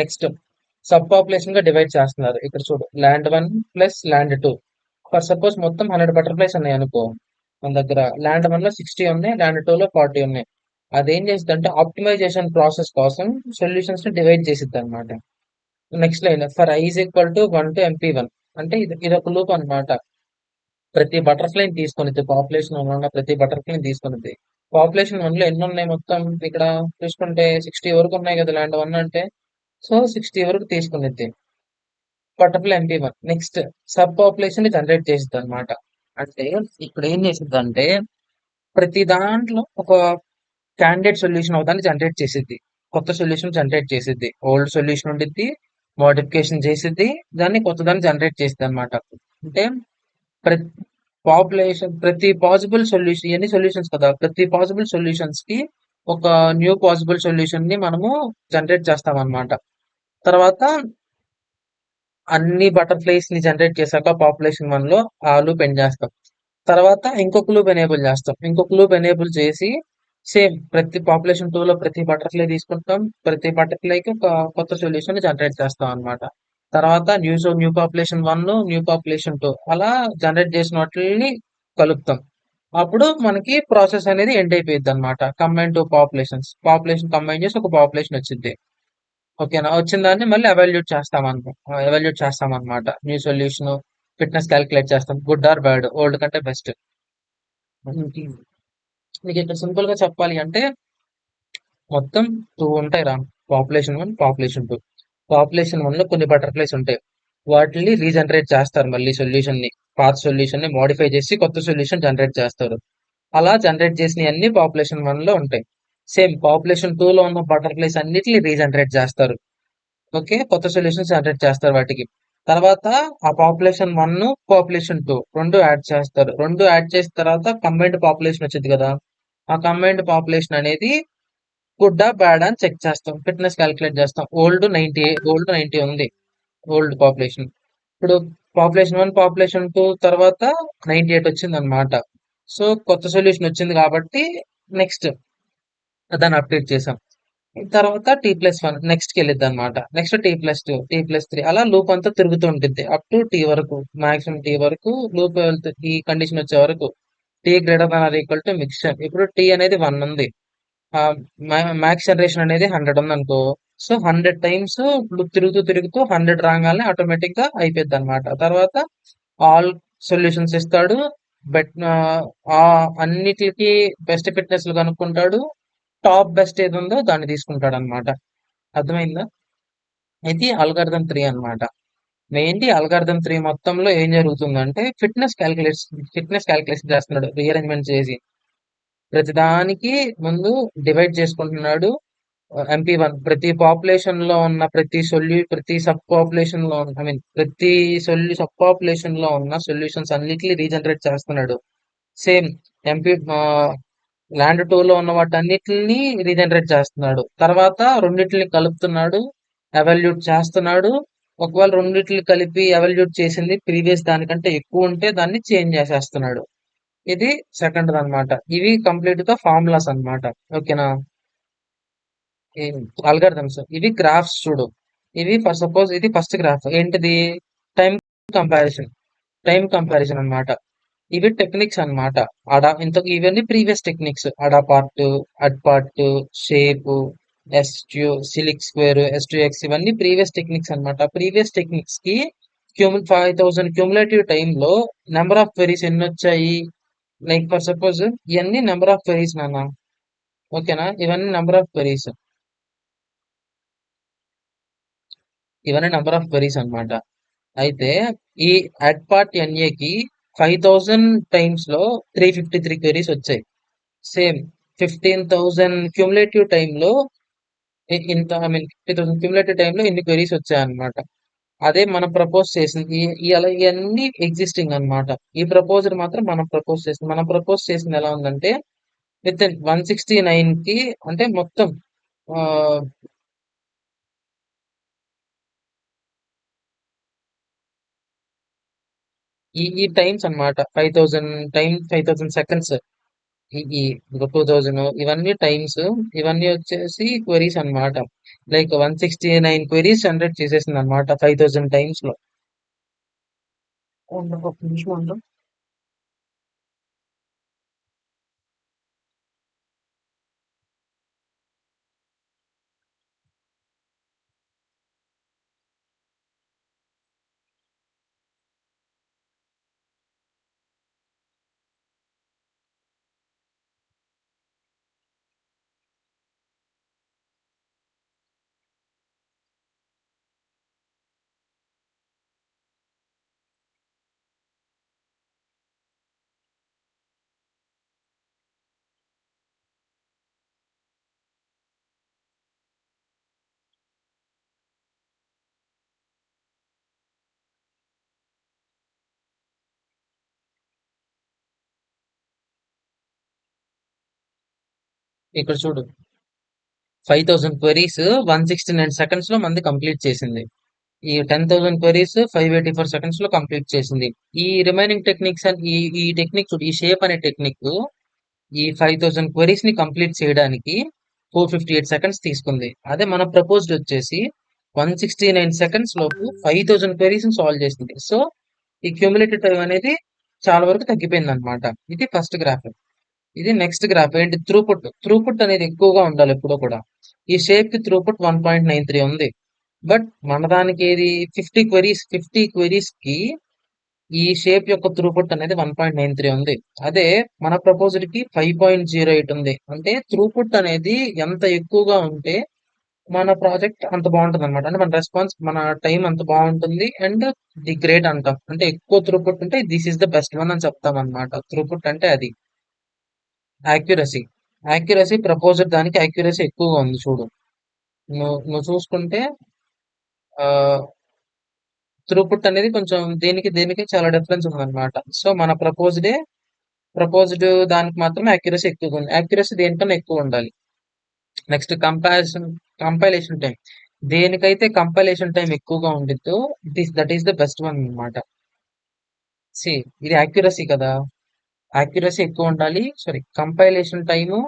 నెక్స్ట్ సబ్ పాపులేషన్ గా డివైడ్ చేస్తున్నారు. ఇక్కడ చూడు, land one plus land two. For suppose మొత్తం 100 బటర్ఫ్లైస్ ఉన్నాయి అనుకో, మన దగ్గర ల్యాండ్ వన్ లో 60 ఉన్నాయి, ల్యాండ్ టూ లో 40 ఉన్నాయి. అదేం చేస్తుంది అంటే ఆప్టిమైజేషన్ ప్రాసెస్ కోసం సొల్యూషన్స్ ని డివైడ్ చేసిద్ది అనమాట. Next line for I is equal to 1 to MP1, అంటే ఇది ఒక లూప్ అన్నమాట. ప్రతి బటర్ఫ్లైని తీసుకొనిద్ది, పాపులేషన్ ఉన్న ప్రతి బటర్ఫ్లైని తీసుకొనిద్ది. పాపులేషన్ వన్ లో ఎన్ని ఉన్నాయి మొత్తం, ఇక్కడ చూసుకుంటే 60 వరకు ఉన్నాయి కదా ల్యాండ్ వన్ అంటే. సో 60 వరకు తీసుకునిద్ది butterfly MP1. Next sub population ని జనరేట్ చేసిద్ది అనమాట. అంటే ఇక్కడ ఏం చేసిద్ది అంటే ప్రతి దాంట్లో ఒక క్యాండిడేట్ సొల్యూషన్ అవుతాన్ని జనరేట్ చేసిద్ది, కొత్త సొల్యూషన్ జనరేట్ చేసిద్ది, ఓల్డ్ సొల్యూషన్ ఉండిద్ది, మోడిఫికేషన్ చేసిద్ది, దాన్ని కొత్త దాన్ని జనరేట్ చేసిద్ది అనమాట. అంటే ప్రతి ప్రతి పాసిబుల్ సొల్యూషన్, ఎన్ని సొల్యూషన్స్ కదా, ప్రతి పాసిబుల్ సొల్యూషన్స్ కి ఒక న్యూ పాసిబుల్ సొల్యూషన్ ని మనము జనరేట్ చేస్తాం అన్నమాట. తర్వాత అన్ని బటర్ఫ్లైస్ ని జనరేట్ చేశాక పాపులేషన్ వన్ లో ఆ లూప్ ఎండ్ చేస్తాం. తర్వాత ఇంకొక లూప్ ఎనేబుల్ చేస్తాం, ఇంకొక లూప్ ఎనేబుల్ చేసి సేమ్ ప్రతి పాపులేషన్ టూ లో ప్రతి బటర్ఫ్లై తీసుకుంటాం, ప్రతి బటర్ఫ్లైకి ఒక కొత్త సొల్యూషన్ జనరేట్ చేస్తాం అన్నమాట. తర్వాత new population one, new population two, అలా జనరేట్ చేసిన వాటిని కలుపుతాం. అప్పుడు మనకి ప్రాసెస్ అనేది ఎండ్ అయిపోయింది అనమాట. Combine two populations, population combine చేసి ఒక పాపులేషన్ వచ్చింది. ఓకేనా, వచ్చిన దాన్ని మళ్ళీ ఎవాల్యూట్ చేస్తాం అనమాట. న్యూ సొల్యూషన్ ఫిట్నెస్ క్యాలిక్యులేట్ చేస్తాం, గుడ్ ఆర్ బ్యాడ్, ఓల్డ్ కంటే బెస్ట్. మీకు ఇక్కడ సింపుల్ గా చెప్పాలి అంటే మొత్తం టూ ఉంటాయి రా, population one, population two. Population one లో కొన్ని బటర్ఫ్లైస్ ఉంటాయి, వాటిని రీజనరేట్ చేస్తారు, మళ్ళీ సొల్యూషన్ ని, పాత సొల్యూషన్ ని మోడిఫై చేసి కొత్త సొల్యూషన్ జనరేట్ చేస్తారు. అలా జనరేట్ చేసిన అన్ని పాపులేషన్ వన్ లో ఉంటాయి. సేమ్ పాపులేషన్ టూ లో ఉన్న బటర్ఫ్లైస్ అన్నిటిని రీజనరేట్ చేస్తారు. ఓకే, కొత్త సొల్యూషన్స్ జనరేట్ చేస్తారు వాటికి. తర్వాత ఆ పాపులేషన్ వన్, పాపులేషన్ టూ రెండు యాడ్ చేస్తారు. రెండు యాడ్ చేసిన తర్వాత కంబైన్డ్ పాపులేషన్ వచ్చింది కదా, ఆ కంబైన్డ్ పాపులేషన్ అనేది గుడ్డా బ్యాడ్ అని చెక్ చేస్తాం, ఫిట్నెస్ క్యాలిక్యులేట్ చేస్తాం. ఓల్డ్ 90 ఉంది, ఓల్డ్ పాపులేషన్. ఇప్పుడు పాపులేషన్ వన్, పాపులేషన్ టూ తర్వాత 98 వచ్చింది అనమాట. సో కొత్త సొల్యూషన్ వచ్చింది కాబట్టి నెక్స్ట్ దాన్ని అప్డేట్ చేసాం. తర్వాత T+1 నెక్స్ట్ కి వెళ్ళిద్ది అనమాట. నెక్స్ట్ T+2, T+3, అలా లూప్ అంతా తిరుగుతూ ఉంటుంది అప్ టు టీ వరకు, మాక్సిమం టీ వరకు లూప్ ఈ కండిషన్ వచ్చే వరకు. T greater than or equal to mixture. ఇప్పుడు టీ అనేది 1 ఉంది, మ్యాక్స్ జనరేషన్ అనేది 100 ఉంది అనుకో. సో 100 టైమ్స్ తిరుగుతూ తిరుగుతూ 100 రాగానే ఆటోమేటిక్ గా అయిపోద్ది అనమాట. తర్వాత ఆల్ సొల్యూషన్స్ ఇస్తాడు, బెట్ ఆ అన్నిటికి బెస్ట్ ఫిట్నెస్ కనుక్కుంటాడు, టాప్ బెస్ట్ ఏది ఉందో దాన్ని తీసుకుంటాడు అనమాట. అర్థమైందా? ఇది అల్గారిథం 3 అన్నమాట. మెయిన్లీ అల్గారిథం 3 మొత్తంలో ఏం జరుగుతుందంటే ఫిట్నెస్ క్యాలిక్యులేషన్ చేస్తున్నాడు రీఅరేంజ్మెంట్ చేసి. ప్రతిదానికి ముందు డివైడ్ చేసుకుంటున్నాడు. MP1 ప్రతి పాపులేషన్ లో ఉన్న ప్రతి సబ్ పాపులేషన్ లో ఐ మీన్ ప్రతి సబ్ పాపులేషన్ లో ఉన్న సొల్యూషన్స్ అన్నిటిని రీజనరేట్ చేస్తున్నాడు. సేమ్ ఎంపీ ల్యాండ్ 2 లో ఉన్న వాటన్నిటిని రీజనరేట్ చేస్తున్నాడు. తర్వాత రెండిటిని కలుపుతున్నాడు, ఎవాల్యూట్ చేస్తున్నాడు. ఒకవేళ రెండిటిని కలిపి ఎవాల్యూట్ చేసింది ప్రీవియస్ దానికంటే ఎక్కువ ఉంటే దాన్ని చేంజ్ చేసేస్తున్నాడు. ఇది సెకండ్ అన్నమాట. ఇవి కంప్లీట్ గా ఫార్ములాస్ అన్నమాట. ఓకేనా? అల్గారిథమ్స్ ఇవి గ్రాఫ్స్ చూడు. ఇవి ఫర్ సపోజ్ ఇది ఫస్ట్ గ్రాఫ్ ఏంటిది? Time comparison. టైం కంపారిజన్ అన్నమాట. ఇవి టెక్నిక్స్ అన్నమాట. ఇవన్నీ ప్రీవియస్ టెక్నిక్స్. అడా పార్ట్, అడ్ పార్ట్, షేప్, ఎస్ట్యూ, సిలిక్ స్క్వేర్, ఎస్2ఎక్స్ ఇవన్నీ ప్రీవియస్ టెక్నిక్స్ అన్నమాట. ప్రీవియస్ టెక్నిక్స్ కి 5000 క్యూములేటివ్ టైమ్ లో నెంబర్ ఆఫ్ క్వెరీస్ ఎన్ని వచ్చాయి? లైక్ ఫర్ సపోజ్ ఇవన్నీ నెంబర్ ఆఫ్ క్వెరీస్ నాన్న. ఓకేనా? ఇవన్నీ నెంబర్ ఆఫ్ క్వెరీస్ అన్నమాట. అయితే ఈ అడ్ పార్ట్ ఎన్ఏకి 5000 టైమ్స్ లో 353 క్వెరీస్ వచ్చాయి. సేమ్ 15,000 క్యూములేటివ్ టైమ్ లో ఇంత ఐ మీన్ 50,000 క్యూములేటివ్ టైమ్ లో ఇన్ని క్వెరీస్ వచ్చాయన్నమాట. అదే మనం ప్రపోజ్ చేసింది అలా ఇవన్నీ ఎగ్జిస్టింగ్ అన్నమాట. ఈ ప్రపోజల్ మాత్రం మనం ప్రపోజ్ చేసింది ఎలా ఉందంటే విత్ 169 కి అంటే మొత్తం ఆ, ఈ టైమ్స్ అన్నమాట. 5,000 ఈ 2000 ఇవన్నీ టైమ్స్. ఇవన్నీ వచ్చేసి క్వెరీస్ అన్నమాట. లైక్ 169 క్వెరీస్ జనరేట్ చేసేసింది అనమాట 5,000 టైమ్స్ లో. ఒక నిమిషం ఉండు. ఇక్కడ చూడు, 5,000 క్వెరీస్ 169 సెకండ్స్ లో మంది కంప్లీట్ చేసింది. ఈ 10,000 క్వెరీస్ 584 సెకండ్స్ లో కంప్లీట్ చేసింది. ఈ రిమైనింగ్ టెక్నిక్స్ ఈ టెక్నిక్ చూడు, ఈ షేప్ అనే టెక్నిక్ ఈ 5,000 క్వెరీస్ ని కంప్లీట్ చేయడానికి 458 సెకండ్స్ తీసుకుంది. అదే మన ప్రపోజ్డ్ వచ్చేసి 169 సెకండ్స్ లోపు 5,000 క్వెరీస్ ని సాల్వ్ చేసింది. సో ఈ క్యూములేటివ్ టైం అనేది చాలా వరకు తగ్గిపోయింది అనమాట. ఇది ఫస్ట్ గ్రాఫ్. ఇది నెక్స్ట్ గ్రాఫ్ ఏంటి? త్రూపుట్ అనేది ఎక్కువగా ఉండాలి ఎప్పుడూ కూడా. ఈ షేప్ కి త్రూపుట్ 1.93 ఉంది. బట్ మన దానికి ఏది 50 క్వెరీస్ కి ఈ షేప్ యొక్క త్రూపుట్ అనేది 1.93 ఉంది. అదే మన ప్రపోజల్ కి 5.08 ఉంది. అంటే త్రూపుట్ అనేది ఎంత ఎక్కువగా ఉంటే మన ప్రాజెక్ట్ అంత బాగుంటుంది అనమాట. అంటే మన టైం అంత బాగుంటుంది. అండ్ ది గ్రేట్ అంటాం. అంటే ఎక్కువ త్రూపుట్ ఉంటే this is the best one అని చెప్తాం అనమాట. త్రూపుట్ అంటే అది. యాక్యురసీ. యాక్యురసీ ప్రపోజర్ దానికి యాక్యురసీ ఎక్కువగా ఉంది చూడు. నువ్వు చూసుకుంటే త్రూపుట్ అనేది కొంచెం దేనికి చాలా డిఫరెన్స్ ఉందన్నమాట. సో మన ప్రపోజ్డ్ దానికి మాత్రం యాక్యురసీ ఎక్కువగా ఉంది. యాక్యురసీ దేనికన్నా ఎక్కువ ఉండాలి. Next compilation time. దేనికైతే కంపైలేషన్ టైం ఎక్కువగా ఉండిద్దో that is the best one అన్నమాట. సి ఇది యాక్యురసీ కదా. యాక్యురసీ ఎక్కువ ఉండాలి. Sorry, compilation time,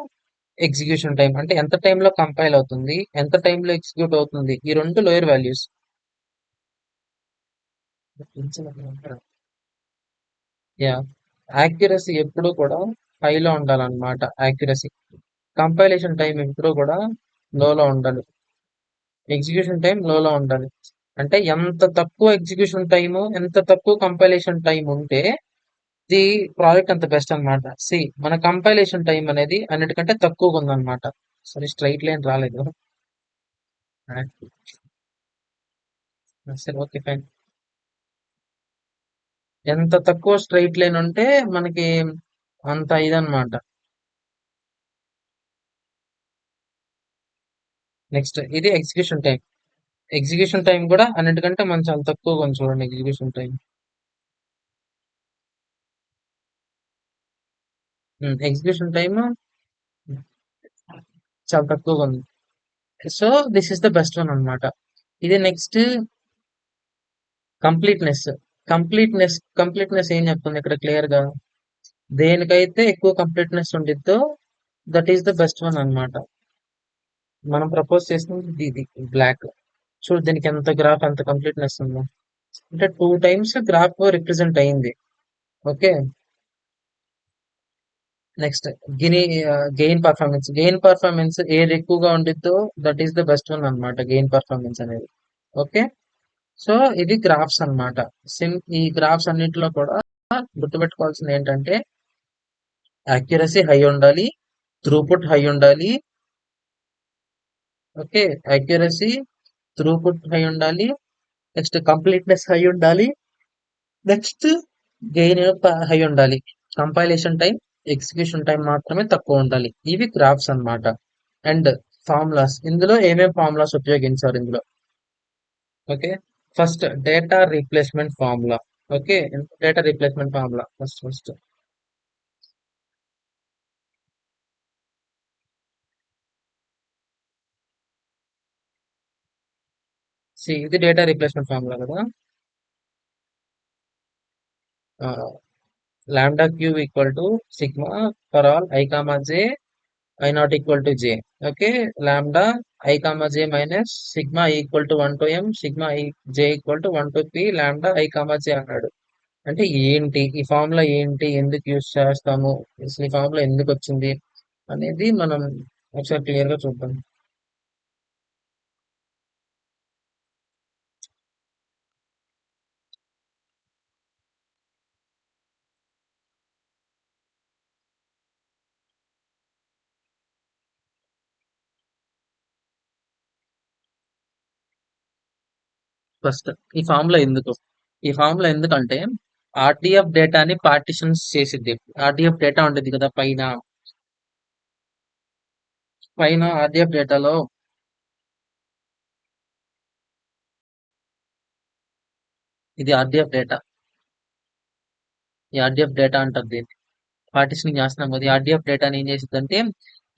execution time. అంటే ఎంత టైంలో కంపైల్ అవుతుంది, ఎంత టైంలో ఎగ్జిక్యూట్ అవుతుంది, ఈ రెండు లోయర్ వాల్యూస్. యా, యాక్యురసీ ఎప్పుడూ కూడా హైలో ఉండాలన్నమాట. యాక్యురసీ. కంపైలేషన్ టైం ఎప్పుడూ కూడా లోలో ఉండాలి. ఎగ్జిక్యూషన్ టైం లోలో ఉండాలి. అంటే ఎంత తక్కువ ఎగ్జిక్యూషన్ టైము, ఎంత తక్కువ కంపైలేషన్ టైం ఉంటే ది ప్రాజెక్ట్ అంత బెస్ట్ అన్నమాట. సి మన కంపైలేషన్ టైం అనేది అన్నిటికంటే తక్కువగా ఉందన్నమాట. సరే, స్ట్రైట్ లైన్ రాలేదు. సరే, ఓకే, ఫైన్. ఎంత తక్కువ స్ట్రైట్ లైన్ ఉంటే మనకి అంత ఇదన్నమాట. నెక్స్ట్ ఇది ఎగ్జిక్యూషన్ టైం. ఎగ్జిక్యూషన్ టైం కూడా అన్నిటికంటే మనం చాలా తక్కువగా ఉంది చూడండి ఎగ్జిక్యూషన్ టైం. ఎగ్జిక్యూషన్ టైం చాలా తక్కువగా ఉంది. So this is the best one అన్నమాట. ఇది నెక్స్ట్ కంప్లీట్నెస్. కంప్లీట్నెస్ ఏం చెప్తుంది ఇక్కడ క్లియర్ గా? దేనికైతే ఎక్కువ కంప్లీట్నెస్ ఉండిద్దో that is the best one అన్నమాట. మనం ప్రపోజ్ చేసింది ఇది బ్లాక్. చూడు దీనికి ఎంత గ్రాఫ్, ఎంత కంప్లీట్నెస్ ఉందో. అంటే 2 టైమ్స్ గ్రాఫ్ రిప్రజెంట్ అయింది. ఓకే. నెక్స్ట్ గిని గెయిన్ పర్ఫార్మెన్స్ ఏది ఎక్కువగా ఉండిద్దో that is the best one అన్నమాట, గెయిన్ పర్ఫార్మెన్స్ అనేది. ఓకే. సో ఇది గ్రాఫ్స్ అన్నమాట. ఈ గ్రాఫ్స్ అన్నింటిలో కూడా గుర్తుపెట్టుకోవాల్సింది ఏంటంటే యాక్యురసీ హై ఉండాలి, త్రూపుట్ హై ఉండాలి. ఓకే. యాక్యురసీ, త్రూపుట్ హై ఉండాలి. నెక్స్ట్ కంప్లీట్నెస్ హై ఉండాలి. నెక్స్ట్ గెయిన్ హై ఉండాలి. కంపైలేషన్ టైం, ఎగ్జిక్యూషన్ టైం మాత్రమే తక్కువ ఉండాలి. ఇవి గ్రాఫ్స్ అన్నమాట. అండ్ ఫార్ములాస్, ఇందులో ఏమేం ఫార్ములాస్ ఉపయోగించారు ఇందులో? Okay. First data replacement formula. Okay. Data replacement formula first. ఇది డేటా రీప్లేస్మెంట్ ఫార్ములా కదా. Lambda cube equal to sigma for all I comma J I not equal to J. Okay. Lambda I comma J minus sigma equal to 1 to M sigma J equal to 1 to P lambda I comma J అన్నాడు. అంటే ఏంటి ఈ formula, ఏంటి, ఎందుకు use చేస్తాము, అసలు ఈ formula ఎందుకు వచ్చింది అనేది మనం ఒకసారి క్లియర్ గా చూద్దాం. ఫస్ట్ ఈ ఫార్ములా ఎందుకు? ఈ ఫార్ములా ఎందుకంటే ఆర్డిఎఫ్ డేటాని పార్టిషన్స్ చేసిద్ది. ఆర్డిఎఫ్ డేటా ఉంటుంది కదా పైన. పైన ఆర్డిఎఫ్ డేటాలో ఇది ఆర్డిఎఫ్ డేటా. ఈ ఆర్డిఎఫ్ డేటా అంటారు దీన్ని. పార్టిషనింగ్ చేస్తున్నాం కదా, ఈ ఆర్డిఎఫ్ డేటాని ఏం చేసిద్ది అంటే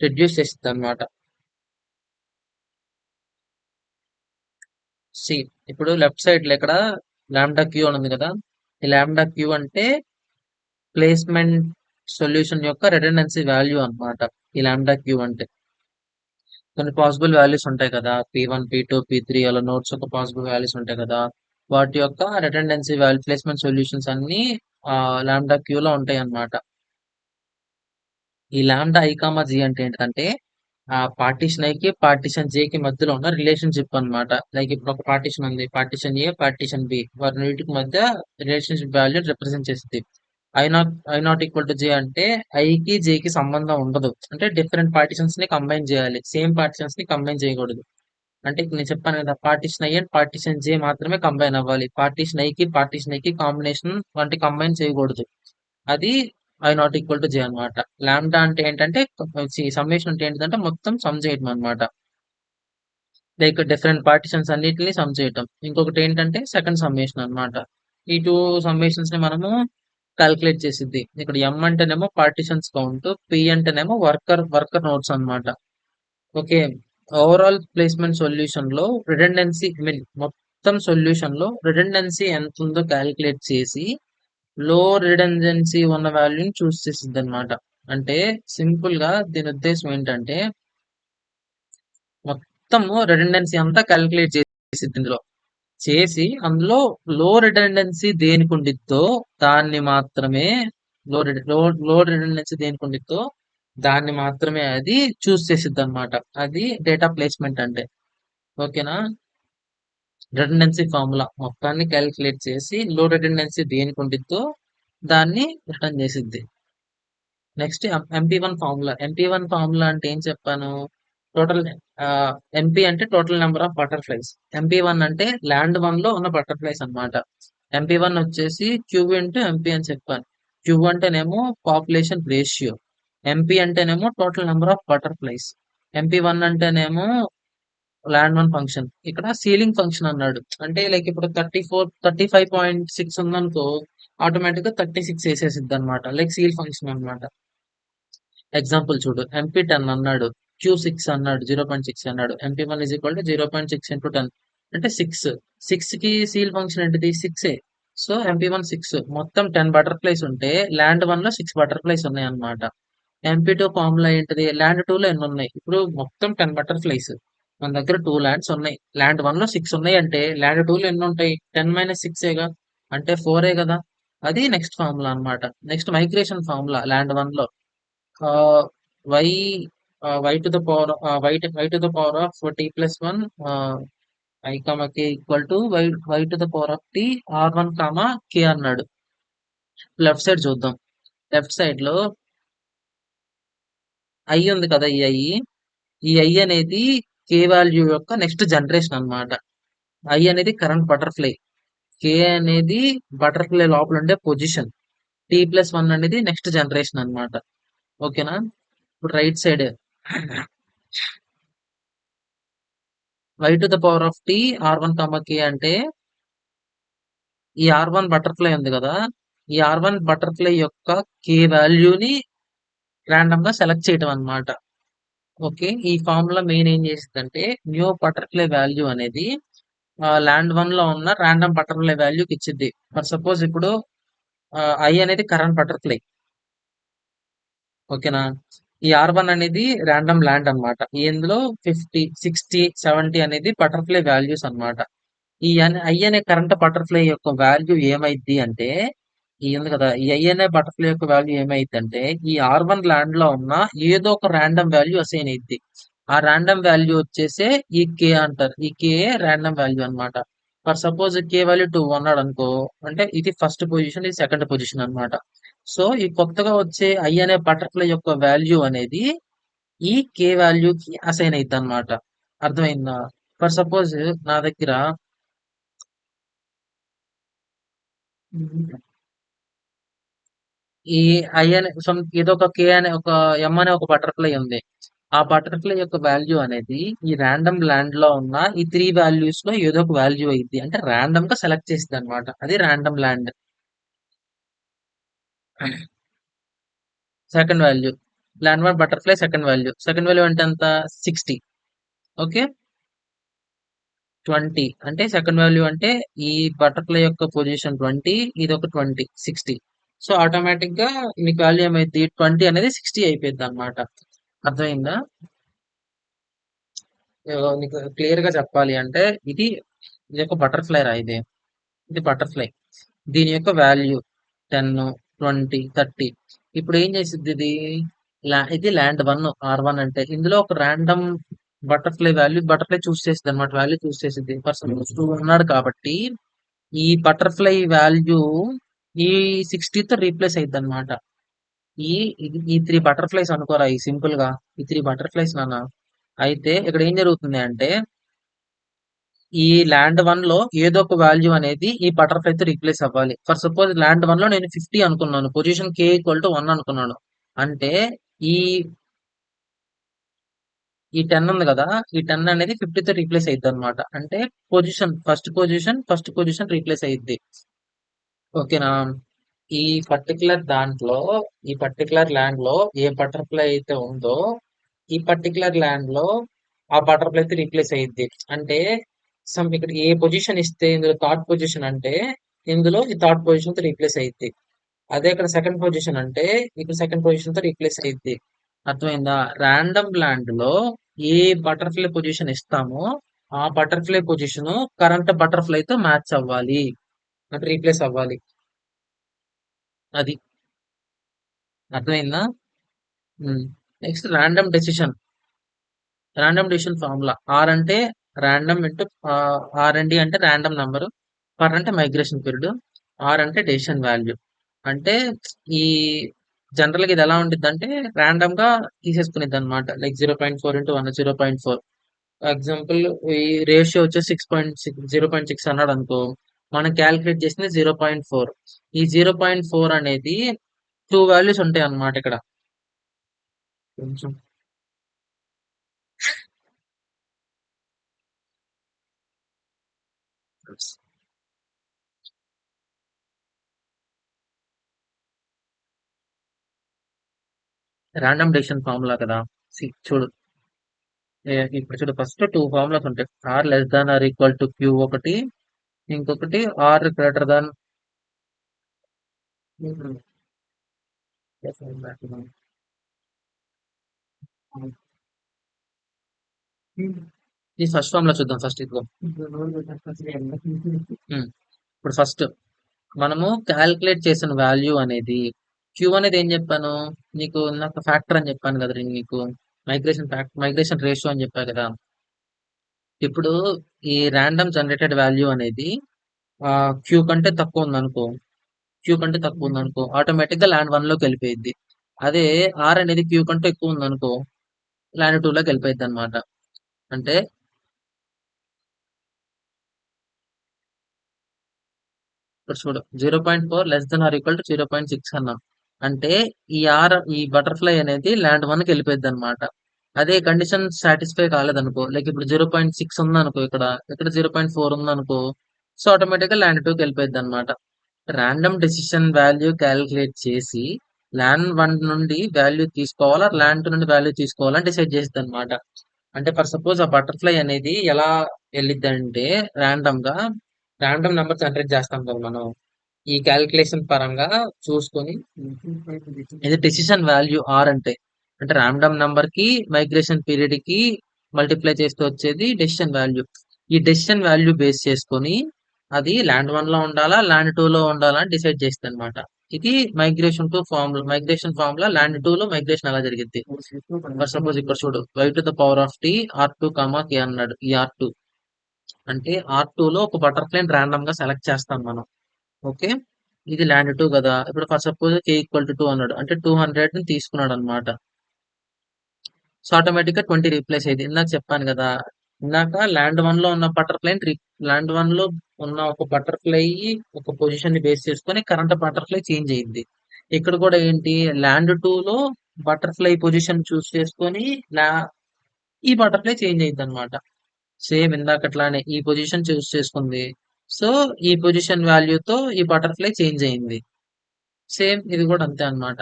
రెడ్యూస్ చేసిద్ది అనమాట. సి ఇప్పుడు లెఫ్ట్ సైడ్ లో ఇక్కడ లాంబ్డా క్యూ అని ఉంది కదా. ఈ లాంబ్డా క్యూ అంటే ప్లేస్మెంట్ సొల్యూషన్ యొక్క రిడెండెన్సీ వాల్యూ అన్నమాట. ఈ లాంబ్డా క్యూ అంటే కొన్ని పాసిబుల్ వాల్యూస్ ఉంటాయి కదా, P1 P2 P3 అలా నోట్స్ యొక్క పాసిబుల్ వాల్యూస్ ఉంటాయి కదా. వాటి యొక్క రిడెండెన్సీ వాల్యూ ప్లేస్మెంట్ సొల్యూషన్స్ అన్ని లాంబ్డా క్యూ లో ఉంటాయి అన్నమాట. ఈ లాంబ్డా ఐ కామా జీ అంటే ఏంటంటే ఆ పార్టీషన్ ఐకి పార్టీషన్ జే కి మధ్యలో ఉన్న రిలేషన్షిప్ అన్నమాట. లైక్ ఇప్పుడు ఒక పార్టీషన్ ఉంది, పార్టీషన్ ఏ పార్టీషన్ బి, వారి వీటికి మధ్య రిలేషన్షిప్ వాల్యూ రిప్రజెంట్ చేస్తుంది. ఐ నాట్ ఈక్వల్ టు జే అంటే ఐకి జేకి సంబంధం ఉండదు. అంటే డిఫరెంట్ పార్టీషన్స్ ని కంబైన్ చేయాలి, సేమ్ పార్టీషన్స్ ని కంబైన్ చేయకూడదు. అంటే ఇప్పుడు నేను చెప్పాను కదా, పార్టీషన్ ఐ అండ్ పార్టీషన్ జే మాత్రమే కంబైన్ అవ్వాలి. పార్టీషన్ ఐకి కాంబినేషన్ వంటి కంబైన్ చేయకూడదు. అది ఐ నాట్ ఈక్వల్ టు జే అనమాట. లాంబ్డా అంటే ఏంటంటే సమ్మేషన్ అంటే ఏంటంటే మొత్తం సమ్ చేయడం అనమాట. లైక్ డిఫరెంట్ పార్టిషన్స్ అన్నిటిని సమ్ చేయటం. ఇంకొకటి ఏంటంటే సెకండ్ సమ్మేషన్ అన్నమాట. ఈ టూ సమ్మేషన్స్ ని మనము కాలిక్యులేట్ చేసిద్ది. ఇక్కడ ఎం అంటేనేమో పార్టిషన్స్ కౌంట్, పి అంటేనేమో వర్కర్ నోట్స్ అన్నమాట. ఓకే. ఓవరాల్ ప్లేస్మెంట్ సొల్యూషన్ లో రిడెండెన్సీ, ఐ మీన్ మొత్తం సొల్యూషన్ లో రిడెండెన్సీ ఎంత ఉందో క్యాలిక్యులేట్ చేసి లో రిడెండెన్సీ ఉన్న వాల్యూని చూస్ చేసిద్ది అనమాట. అంటే సింపుల్ గా దీని ఉద్దేశం ఏంటంటే మొత్తము రిడెండెన్సీ అంతా క్యాలిక్యులేట్ చేసిద్ది ఇందులో. చేసి అందులో లో రిడెండెన్సీ దేనికి ఉండిద్దో దాన్ని మాత్రమే, లో లో లో రిడెండెన్సీ దేనికి ఉండిద్దో దాన్ని మాత్రమే అది చూస్ చేసిద్ది అనమాట. అది డేటా ప్లేస్మెంట్ అంటే. ఓకేనా. రిడెండెన్సీ ఫార్ములా మొత్తాన్ని క్యాలిక్యులేట్ చేసి లో రిడెండెన్సీ దేనికి ఉండిద్దో దాన్ని రిటర్న్ చేసిద్ది. Next MP one formula. MP one formula అంటే ఏం చెప్పాను? టోటల్ ఎంపీ అంటే total number of butterflies. MP1 అంటే ల్యాండ్ వన్ లో ఉన్న బటర్ఫ్లైస్ అన్నమాట. MP1 వచ్చేసి క్యూ ఇంటూ ఎంపీ అని చెప్పాను. క్యూ అంటేనేమో పాపులేషన్ రేషియో, ఎంపీ అంటేనేమో total number of butterflies, MP1 అంటేనేమో ల్యాండ్ వన్ ఫంక్షన్. ఇక్కడ సీలింగ్ ఫంక్షన్ అన్నాడు అంటే లైక్ ఇప్పుడు 35.6 ఉందనుకో, ఆటోమేటిక్ గా 36 వేసేసిద్ది అనమాట, లైక్ సీల్ ఫంక్షన్ అన్నమాట. ఎగ్జాంపుల్ చూడు, MP10 అన్నాడు, Q6 అన్నాడు, 0.6 అన్నాడు, MP1 is equal to 0.6 into 10 అంటే 6. 6 కి సీల్ ఫంక్షన్ ఏంటిది? 6. సో MP1 6, మొత్తం 10 బటర్ఫ్లైస్ ఉంటే ల్యాండ్ వన్ లో 6 బటర్ఫ్లైస్ ఉన్నాయి అన్నమాట. MP2 ఫార్ములా ఏంటిది? ల్యాండ్ టూ లో ఎన్ని ఉన్నాయి? ఇప్పుడు మొత్తం 10 బటర్ఫ్లైస్, మన దగ్గర 2 ల్యాండ్స్ ఉన్నాయి, ల్యాండ్ వన్ లో 6 ఉన్నాయి అంటే ల్యాండ్ టూ లో ఎన్ని ఉంటాయి? 10 - 6 అంటే 4 కదా. అది నెక్స్ట్ ఫార్ములా అన్నమాట. Next migration formula land one లో uh, y y to the power y to the power of t plus 1 I comma k equal to y to the power of t r1 comma k అన్నాడు. Left side చూద్దాం. Left side లో i ఉంది కదా, ఈ i అనేది k value యొక్క next generation అన్నమాట. i అనేది కరెంట్ బటర్ఫ్లై, k అనేది బటర్ఫ్లై లోపల ఉండే పొజిషన్, t+1 అనేది నెక్స్ట్ జనరేషన్ అన్నమాట. ఓకేనా? ఇప్పుడు right side y to the power of t r1 k అంటే ఈ R1 బటర్ఫ్లై ఉంది కదా, ఈ R1 బటర్ఫ్లై యొక్క k వాల్యూని ర్యాండమ్ గా సెలెక్ట్ చేయడం అన్నమాట. ఓకే, ఈ ఫార్ములా మెయిన్ ఏం చేసిందంటే న్యూ బటర్ఫ్లై వాల్యూ అనేది ల్యాండ్ వన్ లో ఉన్న ర్యాండమ్ బటర్ఫ్లై వాల్యూకి ఇచ్చింది. ఫర్ సపోజ్ ఇప్పుడు i అనేది కరెంట్ బటర్ఫ్లై. ఓకేనా? ఈ R1 అనేది ర్యాండమ్ ల్యాండ్ అన్నమాట. ఇందులో 50, 60, 70 అనేది బటర్ఫ్లై వాల్యూస్ అన్నమాట. ఈ i అనే కరెంట్ బటర్ఫ్లై యొక్క వాల్యూ ఏమైద్ది అంటే, ఈ ఉంది కదా, ఈ i అనే బటర్ఫ్లై యొక్క వాల్యూ ఏమైద్ది అంటే ఈ R1 ల్యాండ్ లో ఉన్న ఏదో ఒక ర్యాండమ్ వాల్యూ అసైన్ అయిద్ది. ఆ ర్యాండమ్ వాల్యూ వచ్చేసే ఈ k అంటారు. ఈ k ర్యాండమ్ వాల్యూ అన్నమాట. ఫర్ సపోజ్ k వాల్యూ 2 అన్నాడు అనుకో, అంటే ఇది ఫస్ట్ పొజిషన్, ఇది సెకండ్ పొజిషన్ అన్నమాట. సో ఈ కొత్తగా వచ్చే i అనే బటర్ఫ్లై యొక్క వాల్యూ అనేది ఈ k వాల్యూకి అసైన్ అయిద్ది అన్నమాట. అర్థమైందా? ఫర్ సపోజ్ నా దగ్గర ఈ ఐ అనే ఏదో ఒక కే అనే ఒక ఎం అనే ఒక బటర్ఫ్లై ఉంది. ఆ బటర్ఫ్లై యొక్క వాల్యూ అనేది ఈ ర్యాండమ్ ల్యాండ్ లో ఉన్న ఈ 3 వాల్యూస్ లో ఏదో ఒక వాల్యూ అయింది అంటే ర్యాండమ్ గా సెలెక్ట్ చేసింది అనమాట. అది random land. Second value, land one butterfly second value అంటే ఎంత? 60. ఓకే, 20 అంటే సెకండ్ వాల్యూ అంటే ఈ బటర్ఫ్లై యొక్క పొజిషన్ 20, ఇది ఒక 20, 60. సో ఆటోమేటిక్ గా మీకు వాల్యూ ఏమైంది? 20 అనేది 60 అయిపోయింది అనమాట. అర్థమైందా? నీకు క్లియర్ గా చెప్పాలి అంటే ఇది ఇది ఒక బటర్ఫ్లై రా, ఇది బటర్ఫ్లై. దీని యొక్క వాల్యూ 10, 20, 30. ఇప్పుడు ఏం చేసిద్ది ఇది? ఇది ల్యాండ్ వన్ R1 అంటే ఇందులో ఒక ర్యాండమ్ బటర్ఫ్లై చూస్ చేసింది అనమాట, వాల్యూ చూస్ చేసింది. పర్సన్ 2 ఉన్నాడు కాబట్టి ఈ బటర్ఫ్లై వాల్యూ ఈ 60 తో రీప్లేస్ అయింది అనమాట. ఈ ఈ 3 బటర్ఫ్లైస్ అనుకోరా, ఈ సింపుల్ గా ఈ 3 బటర్ఫ్లైస్ నాన్న. అయితే ఇక్కడ ఏం జరుగుతుంది అంటే ఈ ల్యాండ్ వన్ లో ఏదో ఒక వాల్యూ అనేది ఈ బటర్ఫ్లై తో రీప్లేస్ అవ్వాలి. ఫర్ సపోజ్ ల్యాండ్ వన్ లో నేను 50 అనుకున్నాను, పొజిషన్ k ఈక్వల్ టు 1 అనుకున్నాను అంటే ఈ ఈ 10 ఉంది కదా, ఈ 10 అనేది 50 తో రీప్లేస్ అయ్యిద్ది అనమాట. అంటే ఫస్ట్ పొజిషన్ రీప్లేస్ అయ్యిద్ది. ఓకేనా? ఈ పర్టికులర్ దాంట్లో ఈ పర్టికులర్ ల్యాండ్ లో ఏ బటర్ఫ్లై అయితే ఉందో ఈ పర్టికులర్ ల్యాండ్ లో ఆ బటర్ఫ్లై అయితే రీప్లేస్ అయ్యిద్ది. అంటే ఇక్కడ ఏ పొజిషన్ ఇస్తే ఇందులో థర్డ్ పొజిషన్ అంటే ఇందులో ఈ థర్డ్ పొజిషన్ తో రీప్లేస్ అయ్యిద్ది. అదే ఇక్కడ సెకండ్ పొజిషన్ అంటే ఇక్కడ సెకండ్ పొజిషన్ తో రీప్లేస్ అయ్యిద్ది. అర్థమైందా? ర్యాండమ్ ల్యాండ్ లో ఏ బటర్ఫ్లై పొజిషన్ ఇస్తామో ఆ బటర్ఫ్లై పొజిషన్ కరెంట్ బటర్ఫ్లై తో మ్యాచ్ అవ్వాలి, అంటే రీప్లేస్ అవ్వాలి. అది అర్థమైందా? Next random decision formula. R అంటే ర్యాండమ్ ఇంటూ R&D అంటే ర్యాండమ్ నంబర్, పర్ అంటే మైగ్రేషన్ పీరియడ్, ఆర్ అంటే డెసిషన్ వాల్యూ. అంటే ఈ జనరల్‌గా ఇది ఎలా ఉండిద్దంటే రాండమ్‌గా తీసేసుకునిద్ది అనమాట. Like 0.4 into 1 0.4. ఎగ్జాంపుల్ ఈ రేషియో వచ్చేసి 6.6 0.6 అన్నాడనుకో. మనం క్యాలిక్యులేట్ చేసింది 0.4. ఈ 0.4 అనేది 2 వాల్యూస్ ఉంటాయన్నమాట ఇక్కడ. కొంచెం రాండమ్ డెసిషన్ ఫార్ములా కదా! చూడు. ఇప్పుడు చూడు ఫస్ట్ 2 ఫార్ములాస్ ఉంటాయి. R less than or equal to Q ఒకటి, ఇంకొకటి ఆర్ గ్రేటర్ దాన్ ఈ ఫస్ట్ ఫార్ములా చూద్దాం ఫస్ట్ ఇదిగో. ఇప్పుడు ఫస్ట్ మనము క్యాలిక్యులేట్ చేసిన వాల్యూ అనేది క్యూ అనేది ఏం చెప్పాను నీకు నాకు ఫ్యాక్టర్ అని చెప్పాను కదా నేను నీకు మైగ్రేషన్ రేషియో అని చెప్పా కదా. ఇప్పుడు ఈ ర్యాండమ్ జనరేటెడ్ వాల్యూ అనేది క్యూ కంటే తక్కువ ఉందనుకో క్యూ కంటే తక్కువ ఉందనుకో ఆటోమేటిక్ గా ల్యాండ్ వన్ లోకి వెళ్ళిపోయింది. అదే ఆర్ అనేది క్యూ కంటే ఎక్కువ ఉందనుకో ల్యాండ్ టూ లోకి వెళ్ళిపోయింది అనమాట. అంటే ఇక్కడ చూడు 0.4 less than or equal to 0.6 అన్నాం. అంటే ఈ బటర్ఫ్లై అనేది ల్యాండ్ వన్ కి వెళ్ళిపోయింది అనమాట. అదే కండిషన్ సాటిస్ఫై కాలేదనుకో లైక్ ఇప్పుడు 0.6 ఉందనుకో ఇక్కడ 0.4 ఉందనుకో సో ఆటోమేటిక్ గా ల్యాండ్ టూకి వెళ్ళిపోయింది అనమాట. ర్యాండమ్ డెసిషన్ వాల్యూ క్యాలిక్యులేట్ చేసి ల్యాండ్ వన్ నుండి వాల్యూ తీసుకోవాలా ల్యాండ్ టూ నుండి వాల్యూ తీసుకోవాలని డిసైడ్ చేస్తుంది అనమాట. అంటే ఫర్ సపోజ్ ఆ బటర్ఫ్లై అనేది ఎలా వెళ్ళిద్ది అంటే ర్యాండమ్ నెంబర్ జనరేట్ చేస్తాం కదా మనం ఈ క్యాలిక్యులేషన్ పరంగా చూసుకొని ఇది డెసిషన్ వాల్యూ ఆర్ అంటే ర్యాండమ్ నంబర్ కి మైగ్రేషన్ పీరియడ్ కి మల్టిప్లై చేస్తూ వచ్చేది డెసిషన్ వాల్యూ. ఈ డెసిషన్ వాల్యూ బేస్ చేసుకొని అది ల్యాండ్ వన్ లో ఉండాలా ల్యాండ్ టూ లో ఉండాలా అని డిసైడ్ చేస్తుంది అనమాట. ఇది మైగ్రేషన్ ఫార్ములా ల్యాండ్ టూ లో మైగ్రేషన్ ఎలా జరిగింది. ఫర్ సపోజ్ ఇక్కడ చూడు Y to the power of T R two comma K అన్నాడు. ఈ ఆర్ టూ అంటే ఆర్ టూ లో ఒక బటర్ఫ్లైని ర్యాండమ్ గా సెలెక్ట్ చేస్తాం మనం. ఓకే, ఇది ల్యాండ్ టూ కదా. ఇప్పుడు for suppose K equal to 2 అన్నాడు అంటే 200 ని తీసుకున్నాడు అనమాట. సో ఆటోమేటిక్ గా 20 రీప్లేస్ అయ్యింది. ఇందాక చెప్పాను కదా ఇందాక ల్యాండ్ వన్ లో ఉన్న ఒక బటర్ఫ్లై ఒక పొజిషన్ ని బేస్ చేసుకొని కరెంట్ బటర్ఫ్లై చేంజ్ అయ్యింది. ఇక్కడ కూడా ఏంటి ల్యాండ్ టూ లో బటర్ఫ్లై పొజిషన్ చూస్ చేసుకొని ఈ బటర్ఫ్లై చేంజ్ అయ్యింది అనమాట. సేమ్ ఇందాకట్లానే ఈ పొజిషన్ చూస్ చేసుకుంది. సో ఈ పొజిషన్ వాల్యూతో ఈ బటర్ఫ్లై చేంజ్ అయింది. సేమ్ ఇది కూడా అంతే అన్నమాట.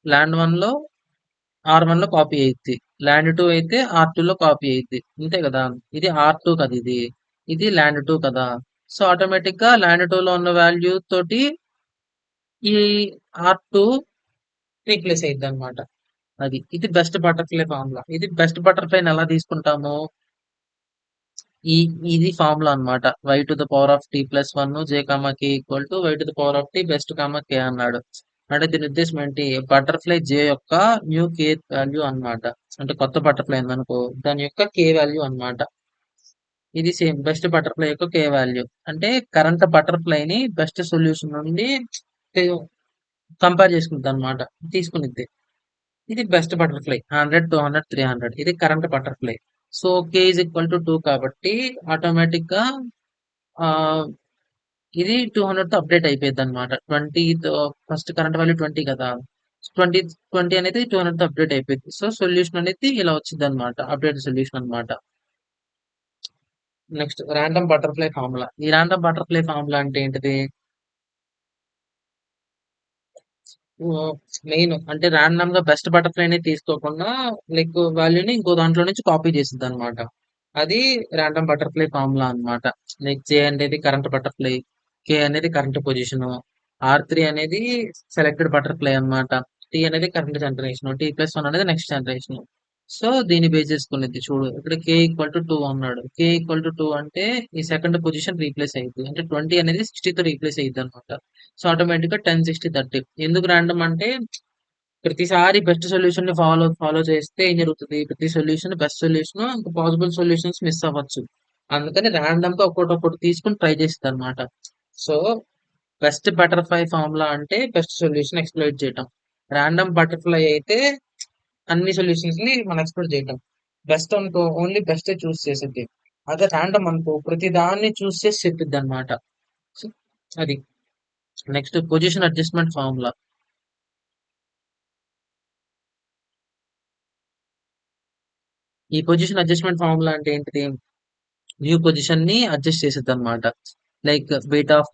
ల్యాండ్ వన్ లో ఆర్ వన్ లో కాపీ అయ్యిద్ది, ల్యాండ్ టూ అయితే ఆర్ టూ లో కాపీ అయ్యిద్ది. అంతే కదా. ఇది ఆర్ టూ కదా, ఇది ల్యాండ్ టూ కదా. సో ఆటోమేటిక్ గా ల్యాండ్ టూ లో ఉన్న వాల్యూ తోటి ఈ ఆర్ టూ రీప్లేస్ అయ్యిద్ది అనమాట. ఇది బెస్ట్ బటర్ఫ్లై ఫార్ములా. ఇది బెస్ట్ బటర్ఫ్లై ఎలా తీసుకుంటాము ఈ ఇది ఫార్ములా అన్నమాట. Y to the power of T plus one J comma K equal to Y to the power of T best comma K అన్నాడు. అంటే దీని ఉద్దేశం ఏంటి బటర్ఫ్లై జే యొక్క న్యూ కే వాల్యూ అన్నమాట. అంటే కొత్త బటర్ఫ్లై ఉందనుకో దాని యొక్క కే వాల్యూ అన్నమాట. ఇది సేమ్ బెస్ట్ బటర్ఫ్లై యొక్క కే వాల్యూ అంటే కరెంట్ బటర్ఫ్లై ని బెస్ట్ సొల్యూషన్ నుండి కంపేర్ చేసుకుంది అనమాట, తీసుకునిద్ది. ఇది బెస్ట్ బటర్ఫ్లై 100 200 300 ఇది current butterfly. So K is equal to 2 కాబట్టి ఆటోమేటిక్ గా ఆ, ఇది 200 తో అప్డేట్ అయిపోయింది అనమాట. 20 ఫస్ట్ కరెంట్ వాల్యూ 20 కదా. 20 20 అనేది 200 తో అప్డేట్ అయిపోయింది. సో సొల్యూషన్ అనేది ఇలా వచ్చింది అనమాట, అప్డేట్ సొల్యూషన్ అన్నమాట. Next random butterfly formula. ఈ ర్యాండమ్ బటర్ఫ్లై ఫార్ములా అంటే ఏంటిది మెయిన్ అంటే ర్యాండమ్ గా బెస్ట్ బటర్ఫ్లై అనేది తీసుకోకుండా లైక్ వాల్యూని ఇంకో దాంట్లో నుంచి కాపీ చేసింది అనమాట. అది ర్యాండమ్ బటర్ఫ్లై ఫార్ములా అన్నమాట. లైక్ జే అనేది కరెంట్ బటర్ఫ్లై, కే అనేది కరెంట్ పొజిషన్, ఆర్3 అనేది సెలెక్టెడ్ బటర్ఫ్లై అన్నమాట, టీ అనేది current generation, T plus one అనేది నెక్స్ట్ జనరేషన్. సో దీన్ని బేస్ చేసుకునేది చూడు ఇక్కడ కే ఈక్వల్ టు 2 అన్నాడు. కే ఈక్వల్ టు 2 అంటే ఈ సెకండ్ పొజిషన్ రీప్లేస్ అయ్యింది అంటే 20 అనేది 60 తో రీప్లేస్ అయ్యింది అనమాట. సో ఆటోమేటిక్ గా 10 60 30. ఎందుకు ర్యాండమ్ అంటే ప్రతిసారి బెస్ట్ సొల్యూషన్ ని ఫాలో చేస్తే ఏం జరుగుతుంది ప్రతి సొల్యూషన్ బెస్ట్ సొల్యూషన్ ఇంకా పాసిబుల్ సొల్యూషన్స్ మిస్ అవ్వచ్చు. అందుకని ర్యాండమ్ గా ఒక్కొక్కటి తీసుకుని ట్రై చేస్తుంది అనమాట. సో బెస్ట్ బటర్ఫ్లై ఫార్ములా అంటే బెస్ట్ సొల్యూషన్ ఎక్స్ప్లోర్ చేయటం. ర్యాండమ్ బటర్ఫ్లై అయితే అన్ని సొల్యూషన్స్ ని మనం ఎక్స్ప్లోర్ చేయటం. బెస్ట్ అనుకో ఓన్లీ బెస్ట్ చూస్ చేసిద్ది. అదే ర్యాండమ్ అనుకో ప్రతి దాన్ని చూస్ చేసి చెప్పిద్ది అనమాట. అది. Next position adjustment formula. ఈ పొజిషన్ అడ్జస్ట్మెంట్ ఫార్ములా అంటే ఏంటిది? న్యూ పొజిషన్ ని అడ్జస్ట్ చేసిద్ది అనమాట. లైక్ బీటా ఆఫ్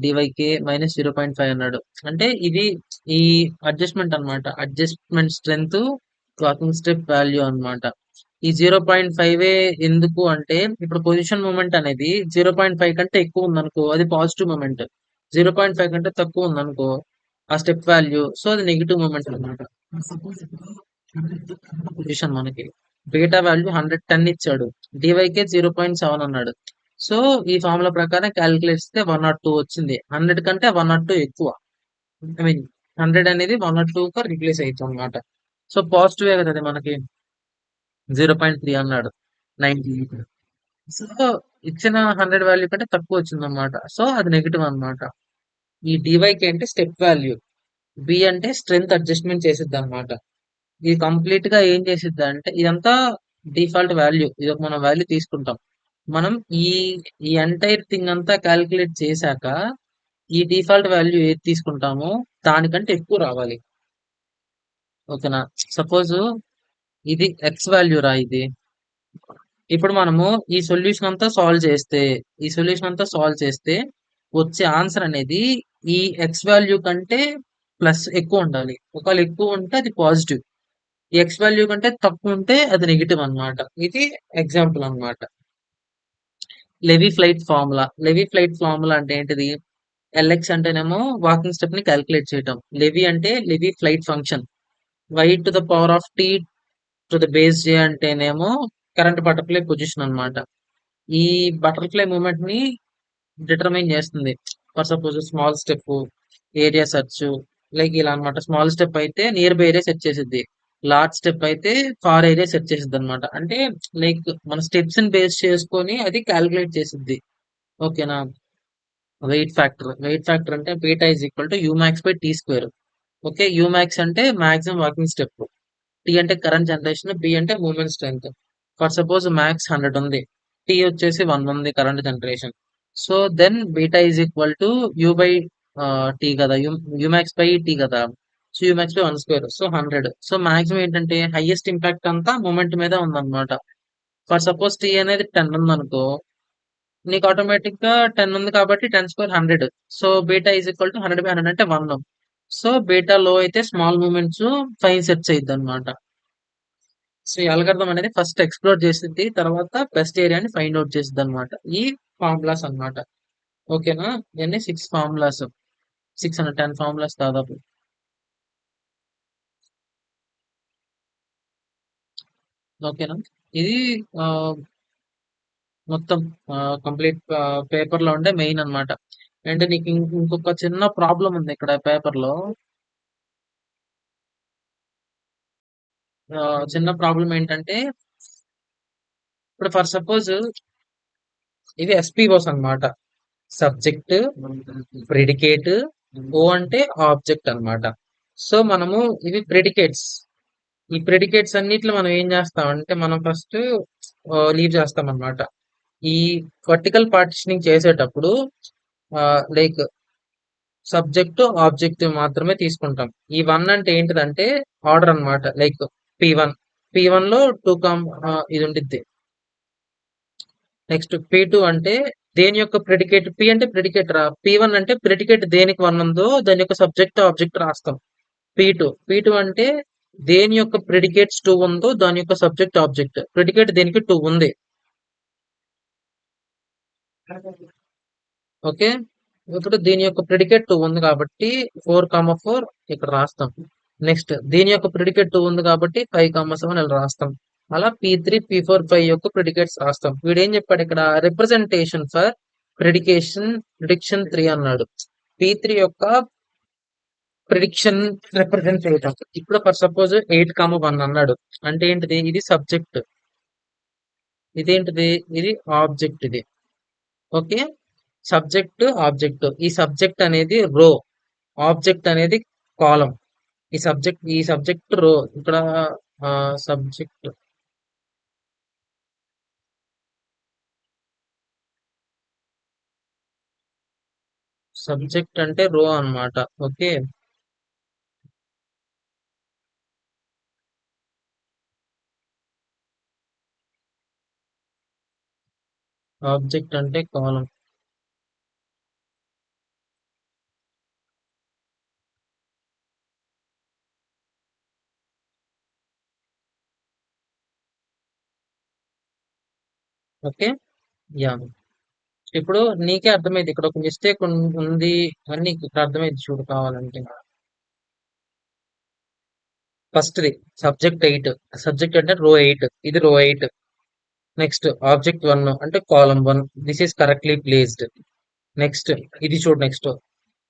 డివైకే మైనస్ 0.5 అన్నాడు. అంటే ఇది ఈ అడ్జస్ట్మెంట్ అన్నమాట. Adjustment strength walking step value అన్నమాట. ఈ 0.5 ఎందుకు అంటే ఇప్పుడు పొజిషన్ మూమెంట్ అనేది 0.5 కంటే ఎక్కువ ఉందనుకో అది పాజిటివ్ మూమెంట్. 0.5 కంటే తక్కువ ఉందనుకో ఆ స్టెప్ వాల్యూ సో అది నెగిటివ్ మూమెంట్ అనమాట. పొజిషన్ మనకి బీటా వాల్యూ 110 ఇచ్చాడు. డివైకే 0.7 అన్నాడు. సో ఈ ఫార్ములా ప్రకారం క్యాలిక్యులేట్ చేస్తే 102 వచ్చింది. 100 కంటే 102 ఎక్కువ. ఐ మీన్ 100 అనేది 102 తో రిప్లేస్ అవుతుంది అనమాట. సో పాజిటివ్ కదా అది మనకి 0.3 అన్నాడు. 90 సో ఇచ్చిన 100 వాల్యూ కంటే తక్కువ వచ్చింది అనమాట. సో అది నెగిటివ్ అన్నమాట. ఈ డివైకి అంటే స్టెప్ వాల్యూ, బి అంటే స్ట్రెంత్ అడ్జస్ట్మెంట్ చేసిద్ది అనమాట. ఇది కంప్లీట్ గా ఏం చేసిద్ది అంటే ఇదంతా డిఫాల్ట్ వాల్యూ. ఇది ఒక మనం వాల్యూ తీసుకుంటాం. మనం ఈ ఈ ఎంటైర్ థింగ్ అంతా క్యాలిక్యులేట్ చేశాక ఈ డిఫాల్ట్ వాల్యూ ఏది తీసుకుంటామో దానికంటే ఎక్కువ రావాలి. ఓకేనా? సపోజ్ ఇది ఎక్స్ వాల్యూ రా ఇది. ఇప్పుడు మనము ఈ సొల్యూషన్ అంతా సాల్వ్ చేస్తే వచ్చే ఆన్సర్ అనేది ఈ ఎక్స్ వాల్యూ కంటే ప్లస్ ఎక్కువ ఉండాలి. ఒకవేళ ఎక్కువ ఉంటే అది పాజిటివ్. ఈ ఎక్స్ వాల్యూ కంటే తక్కువ ఉంటే అది నెగిటివ్ అన్నమాట. ఇది ఎగ్జాంపుల్ అన్నమాట. లెవీ ఫ్లైట్ ఫార్ములా అంటే ఏంటిది? ఎల్ఎక్స్ అంటేనేమో వాకింగ్ స్టెప్ ని క్యాలిక్యులేట్ చేయటం. లెవీ అంటే Levy flight function. Y to the power of T to the base J అంటేనేమో కరెంట్ బటర్ఫ్లై పొజిషన్ అన్నమాట. ఈ బటర్ఫ్లై మూమెంట్ ని డిటర్మైన్ చేస్తుంది. For suppose small step, area search, like ఇలా అన్నమాట. స్మాల్ స్టెప్ అయితే నియర్ బై ఏరియా సెర్చ్ చేసిద్ది. Large step అయితే ఫార్ ఏరియా సెర్చ్ చేసిద్ది అనమాట. అంటే లైక్ మన స్టెప్స్ ని బేస్ చేసుకొని అది క్యాలిక్యులేట్ చేసిద్ది. ఓకేనా? వెయిట్ ఫ్యాక్టర్ అంటే beta is equal to U max by T square. Okay, U max అంటే మాక్సిమం వాకింగ్ స్టెప్, టీ అంటే కరెంట్ జనరేషన్, బి అంటే moment strength. For suppose max 100 ఉంది, టీ వచ్చేసి 1 ఉంది current generation. So then beta is equal to U by T కదా, U max by T కదా. So U max by 1 square, so 100. So maximum ఏంటంటే highest impact అంతా moment మీద ఉందన్నమాట. ఫర్ సపోజ్ టీ అనేది 10 ఉంది అనుకో, నీకు ఆటోమేటిక్ గా 10 ఉంది కాబట్టి 10 square 100. So beta is equal to 100/100 అంటే 1. సో బీటా లో అయితే స్మాల్ మూమెంట్స్ ఫైన్ సెట్స్ అయ్యిద్ది అనమాట. సో ఈ అల్గోరిథం అనేది ఫస్ట్ ఎక్స్ప్లోర్ చేసిద్ది, తర్వాత బెస్ట్ ఏరియాని ఫైండ్ అవుట్ చేసిద్ది అనమాట. ఈ ఫార్ములాస్ అన్నమాట. ఓకేనా? ఇవన్నీ 6 ఫార్ములాస్, 610 ఫార్ములాస్ దాదాపు. ఓకేనా? ఇది ఆ, మొత్తం కంప్లీట్ పేపర్ లో ఉండే మెయిన్ అన్నమాట. అంటే నీకు ఇంకొక చిన్న ప్రాబ్లం ఉంది ఇక్కడ పేపర్ లో. చిన్న ప్రాబ్లం ఏంటంటే ఇప్పుడు ఫర్ సపోజ్ ఇవి ఎస్పీఓస్ అన్నమాట. సబ్జెక్ట్, ప్రిడికేట్, ఓ అంటే ఆబ్జెక్ట్ అన్నమాట. సో మనము ఇవి ప్రిడికేట్స్. ఈ ప్రిడికేట్స్ అన్నిట్లో మనం ఏం చేస్తామంటే మనం ఫస్ట్ లీవ్ చేస్తాం అన్నమాట. ఈ వర్టికల్ పార్టిషనింగ్ చేసేటప్పుడు లైక్ సబ్జెక్ట్, ఆబ్జెక్టివ్ మాత్రమే తీసుకుంటాం. ఈ 1 అంటే ఏంటిదంటే ఆర్డర్ అన్నమాట. లైక్ P1, P1 లో 2 ఇది ఉండిద్ది. నెక్స్ట్ P2 అంటే దేని యొక్క ప్రెడికేట్, P అంటే ప్రెడికేట్ రా. P1 అంటే ప్రెడికేట్ దేనికి 1 ఉందో దాని యొక్క సబ్జెక్ట్ ఆబ్జెక్ట్ రాస్తాం. P2 అంటే దేని యొక్క ప్రెడికేట్స్ 2 ఉందో దాని యొక్క సబ్జెక్ట్ ఆబ్జెక్ట్. ప్రెడికేట్ దేనికి 2 ఉంది. ఓకే, ఇప్పుడు దీని యొక్క ప్రిడికేట్ 2 ఉంది కాబట్టి 4,4 ఇక్కడ రాస్తాం. నెక్స్ట్ దీని యొక్క ప్రిడికేట్ 2 ఉంది కాబట్టి 5,7 ఇలా రాస్తాం. అలా P3, P4, 5 యొక్క ప్రిడికేట్స్ రాస్తాం. వీడు ఏం చెప్పాడు ఇక్కడ? రిప్రజెంటేషన్ ఫర్ ప్రిడిక్షన్ 3 అన్నాడు. P3 యొక్క ప్రిడిక్షన్ రిప్రజెంట్ చేయటం. ఇప్పుడు ఫర్ సపోజ్ 8,1 అన్నాడు. అంటే ఏంటిది? ఇది సబ్జెక్ట్, ఇదేంటిది? ఇది ఆబ్జెక్ట్ ఇది. Okay, subject object. ఈ సబ్జెక్ట్ అనేది రో, ఆబ్జెక్ట్ అనేది కాలం. ఈ సబ్జెక్ట్ రో ఇక్కడ సబ్జెక్ట్ సబ్జెక్ట్ అంటే రో అన్నమాట. ఓకే. ఆబ్జెక్ట్ అంటే కాలం. ఓకే. యా. ఇప్పుడు నీకే అర్థమైంది ఇక్కడ ఒక మిస్టేక్ ఉంది అని నీకు ఇక్కడ అర్థమైంది చూడు కావాలంటే. ఫస్ట్‌ది సబ్జెక్ట్ 8. సబ్జెక్ట్ అంటే రో 8. ఇది రో 8. నెక్స్ట్ ఆబ్జెక్ట్ 1 అంటే column 1. This is correctly placed. Next ఇది చూడు నెక్స్ట్.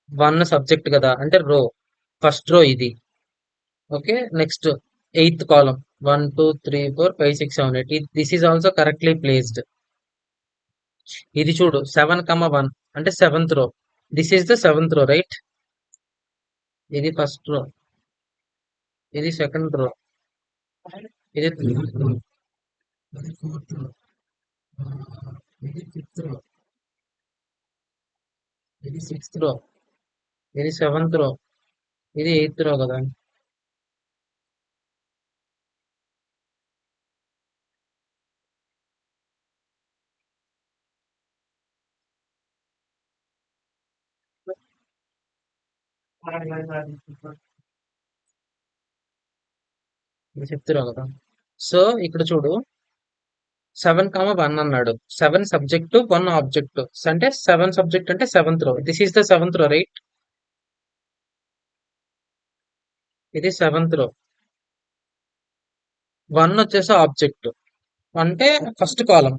1 సబ్జెక్ట్ కదా అంటే రో. ఫస్ట్ రో ఇది. Okay. Next eighth column. 1, 2, 3, 4, 5, 6, 7, 8. This is also correctly placed. ఇది చూడు 7, 1 అంటే సెవెంత్ రో. దిస్ ఈస్ ద సెవెంత్ రో రైట్. ఇది ఫస్ట్ రో. ఇది సెకండ్ రో. ఇది థర్డ్ రో. ఇది ఫోర్త్ రో. ఇది ఫిఫ్త్ రో. ఇది సిక్స్త్ రో. ఇది సెవెంత్ రో. ఇది ఎయిత్ రో కదా. ఇది ఫిఫ్త్ రో కదా. సో ఇక్కడ చూడు 7, 1 అన్నాడు. 7 సబ్జెక్ట్ 1 ఆబ్జెక్ట్ అంటే 7 సబ్జెక్ట్ అంటే సెవెంత్ రో. దిస్ ఈస్ ద సెవెంత్ రో రైట్. ఇది సెవెంత్ రో. 1 వచ్చేసి ఆబ్జెక్ట్ అంటే ఫస్ట్ కాలం.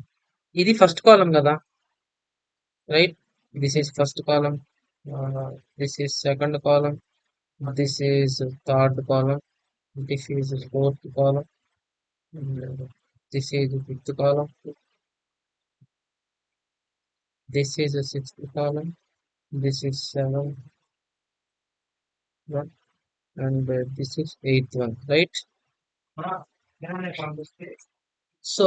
ఇది ఫస్ట్ కాలం కదా right. This is first column. This is second column. This is third column. This is fourth column. This is fifth column. This is sixth column. This is seventh one and this is eighth one right. So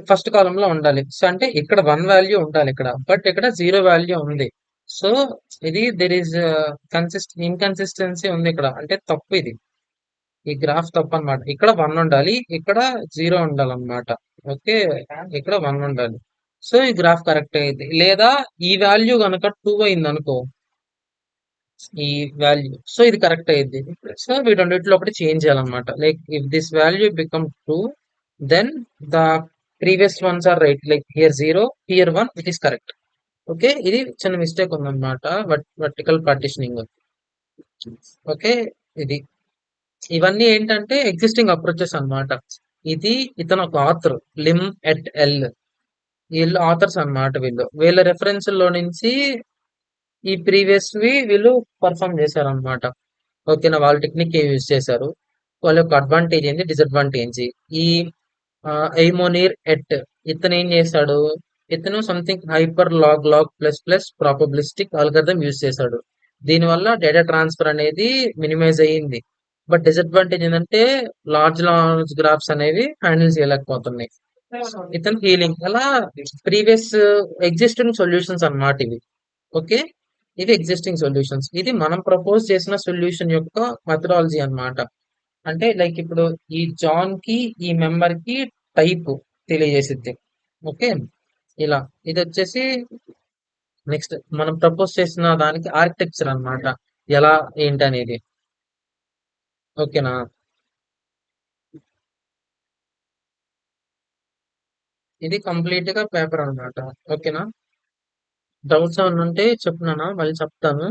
first కాలం లో ఉండాలి. So అంటే ఇక్కడ 1 value ఉండాలి ఇక్కడ, but ఇక్కడ 0 value ఉంది. So ఇది there is inconsistency ఉంది ఇక్కడ, అంటే తప్పు ఇది. ఈ గ్రాఫ్ తప్పు అన్నమాట. ఇక్కడ 1 ఉండాలి, ఇక్కడ 0 ఉండాలన్నమాట. ఓకే. ఇక్కడ 1 ఉండాలి. సో ఈ గ్రాఫ్ కరెక్ట్ అయింది. లేదా ఈ వాల్యూ కనుక 2 అయింది అనుకో, ఈ వాల్యూ, సో ఇది కరెక్ట్ అయ్యింది. సో వీటన్నిటిలో ఒకటి చేంజ్ చేయాలన్నమాట. Like if this value become 2, then the previous ones are right. Like here 0, here 1, it is correct. Okay. ఇది చిన్న మిస్టేక్ ఉందన్నమాట, వర్టికల్ పార్టిషనింగ్. ఓకే. ఇది ఇవన్నీ ఏంటంటే ఎగ్జిస్టింగ్ అప్రోచెస్ అన్నమాట. ఇది ఇతను ఒక ఆథర్, లిమ్ ఎట్ ఎల్. వీళ్ళు ఆథర్స్ అన్నమాట. వీళ్ళ రెఫరెన్స్ లో నుంచి ఈ ప్రీవియస్వి వీళ్ళు పర్ఫామ్ చేశారన్నమాట. ఓకేనా. వాళ్ళ టెక్నిక్ యూజ్ చేశారు. వాళ్ళ యొక్క అడ్వాంటేజ్ ఏంటి, డిసడ్వాంటేజ్. ఈ ఎయిమోనీర్ ఎట్ ఇతను ఏం చేశాడు, ఇతను something hyper log log plus plus probabilistic algorithm use చేశాడు. దీనివల్ల డేటా ట్రాన్స్ఫర్ అనేది మినిమైజ్ అయ్యింది. బట్ డిసడ్వాంటేజ్ ఏంటంటే లార్జ్ గ్రాఫ్స్ అనేవి హ్యాండిల్ చేయలేకపోతున్నాయి. ఇతను హీలింగ్ అలా ప్రీవియస్ ఎగ్జిస్టింగ్ సొల్యూషన్స్ అన్నమాట ఇవి. ఓకే. ఇవి ఎగ్జిస్టింగ్ సొల్యూషన్స్. ఇది మనం ప్రపోజ్ చేసిన సొల్యూషన్ యొక్క మెథడాలజీ అన్నమాట. అంటే లైక్ ఇప్పుడు ఈ జాన్ కి ఈ మెంబర్ కి టైప్ తెలియజేసిద్ది. ఓకే. ఇలా ఇది వచ్చేసి నెక్స్ట్ మనం ప్రపోజ్ చేసిన దానికి ఆర్కిటెక్చర్ అన్నమాట. ఎలా ఏంటి అనేది. ఓకేనా. ఇది కంప్లీట్ గా పేపర్ అన్నమాట. ఓకేనా. డౌట్స్ ఏమైనా ఉంటే చెప్పునానా, మళ్ళీ చెప్తాను.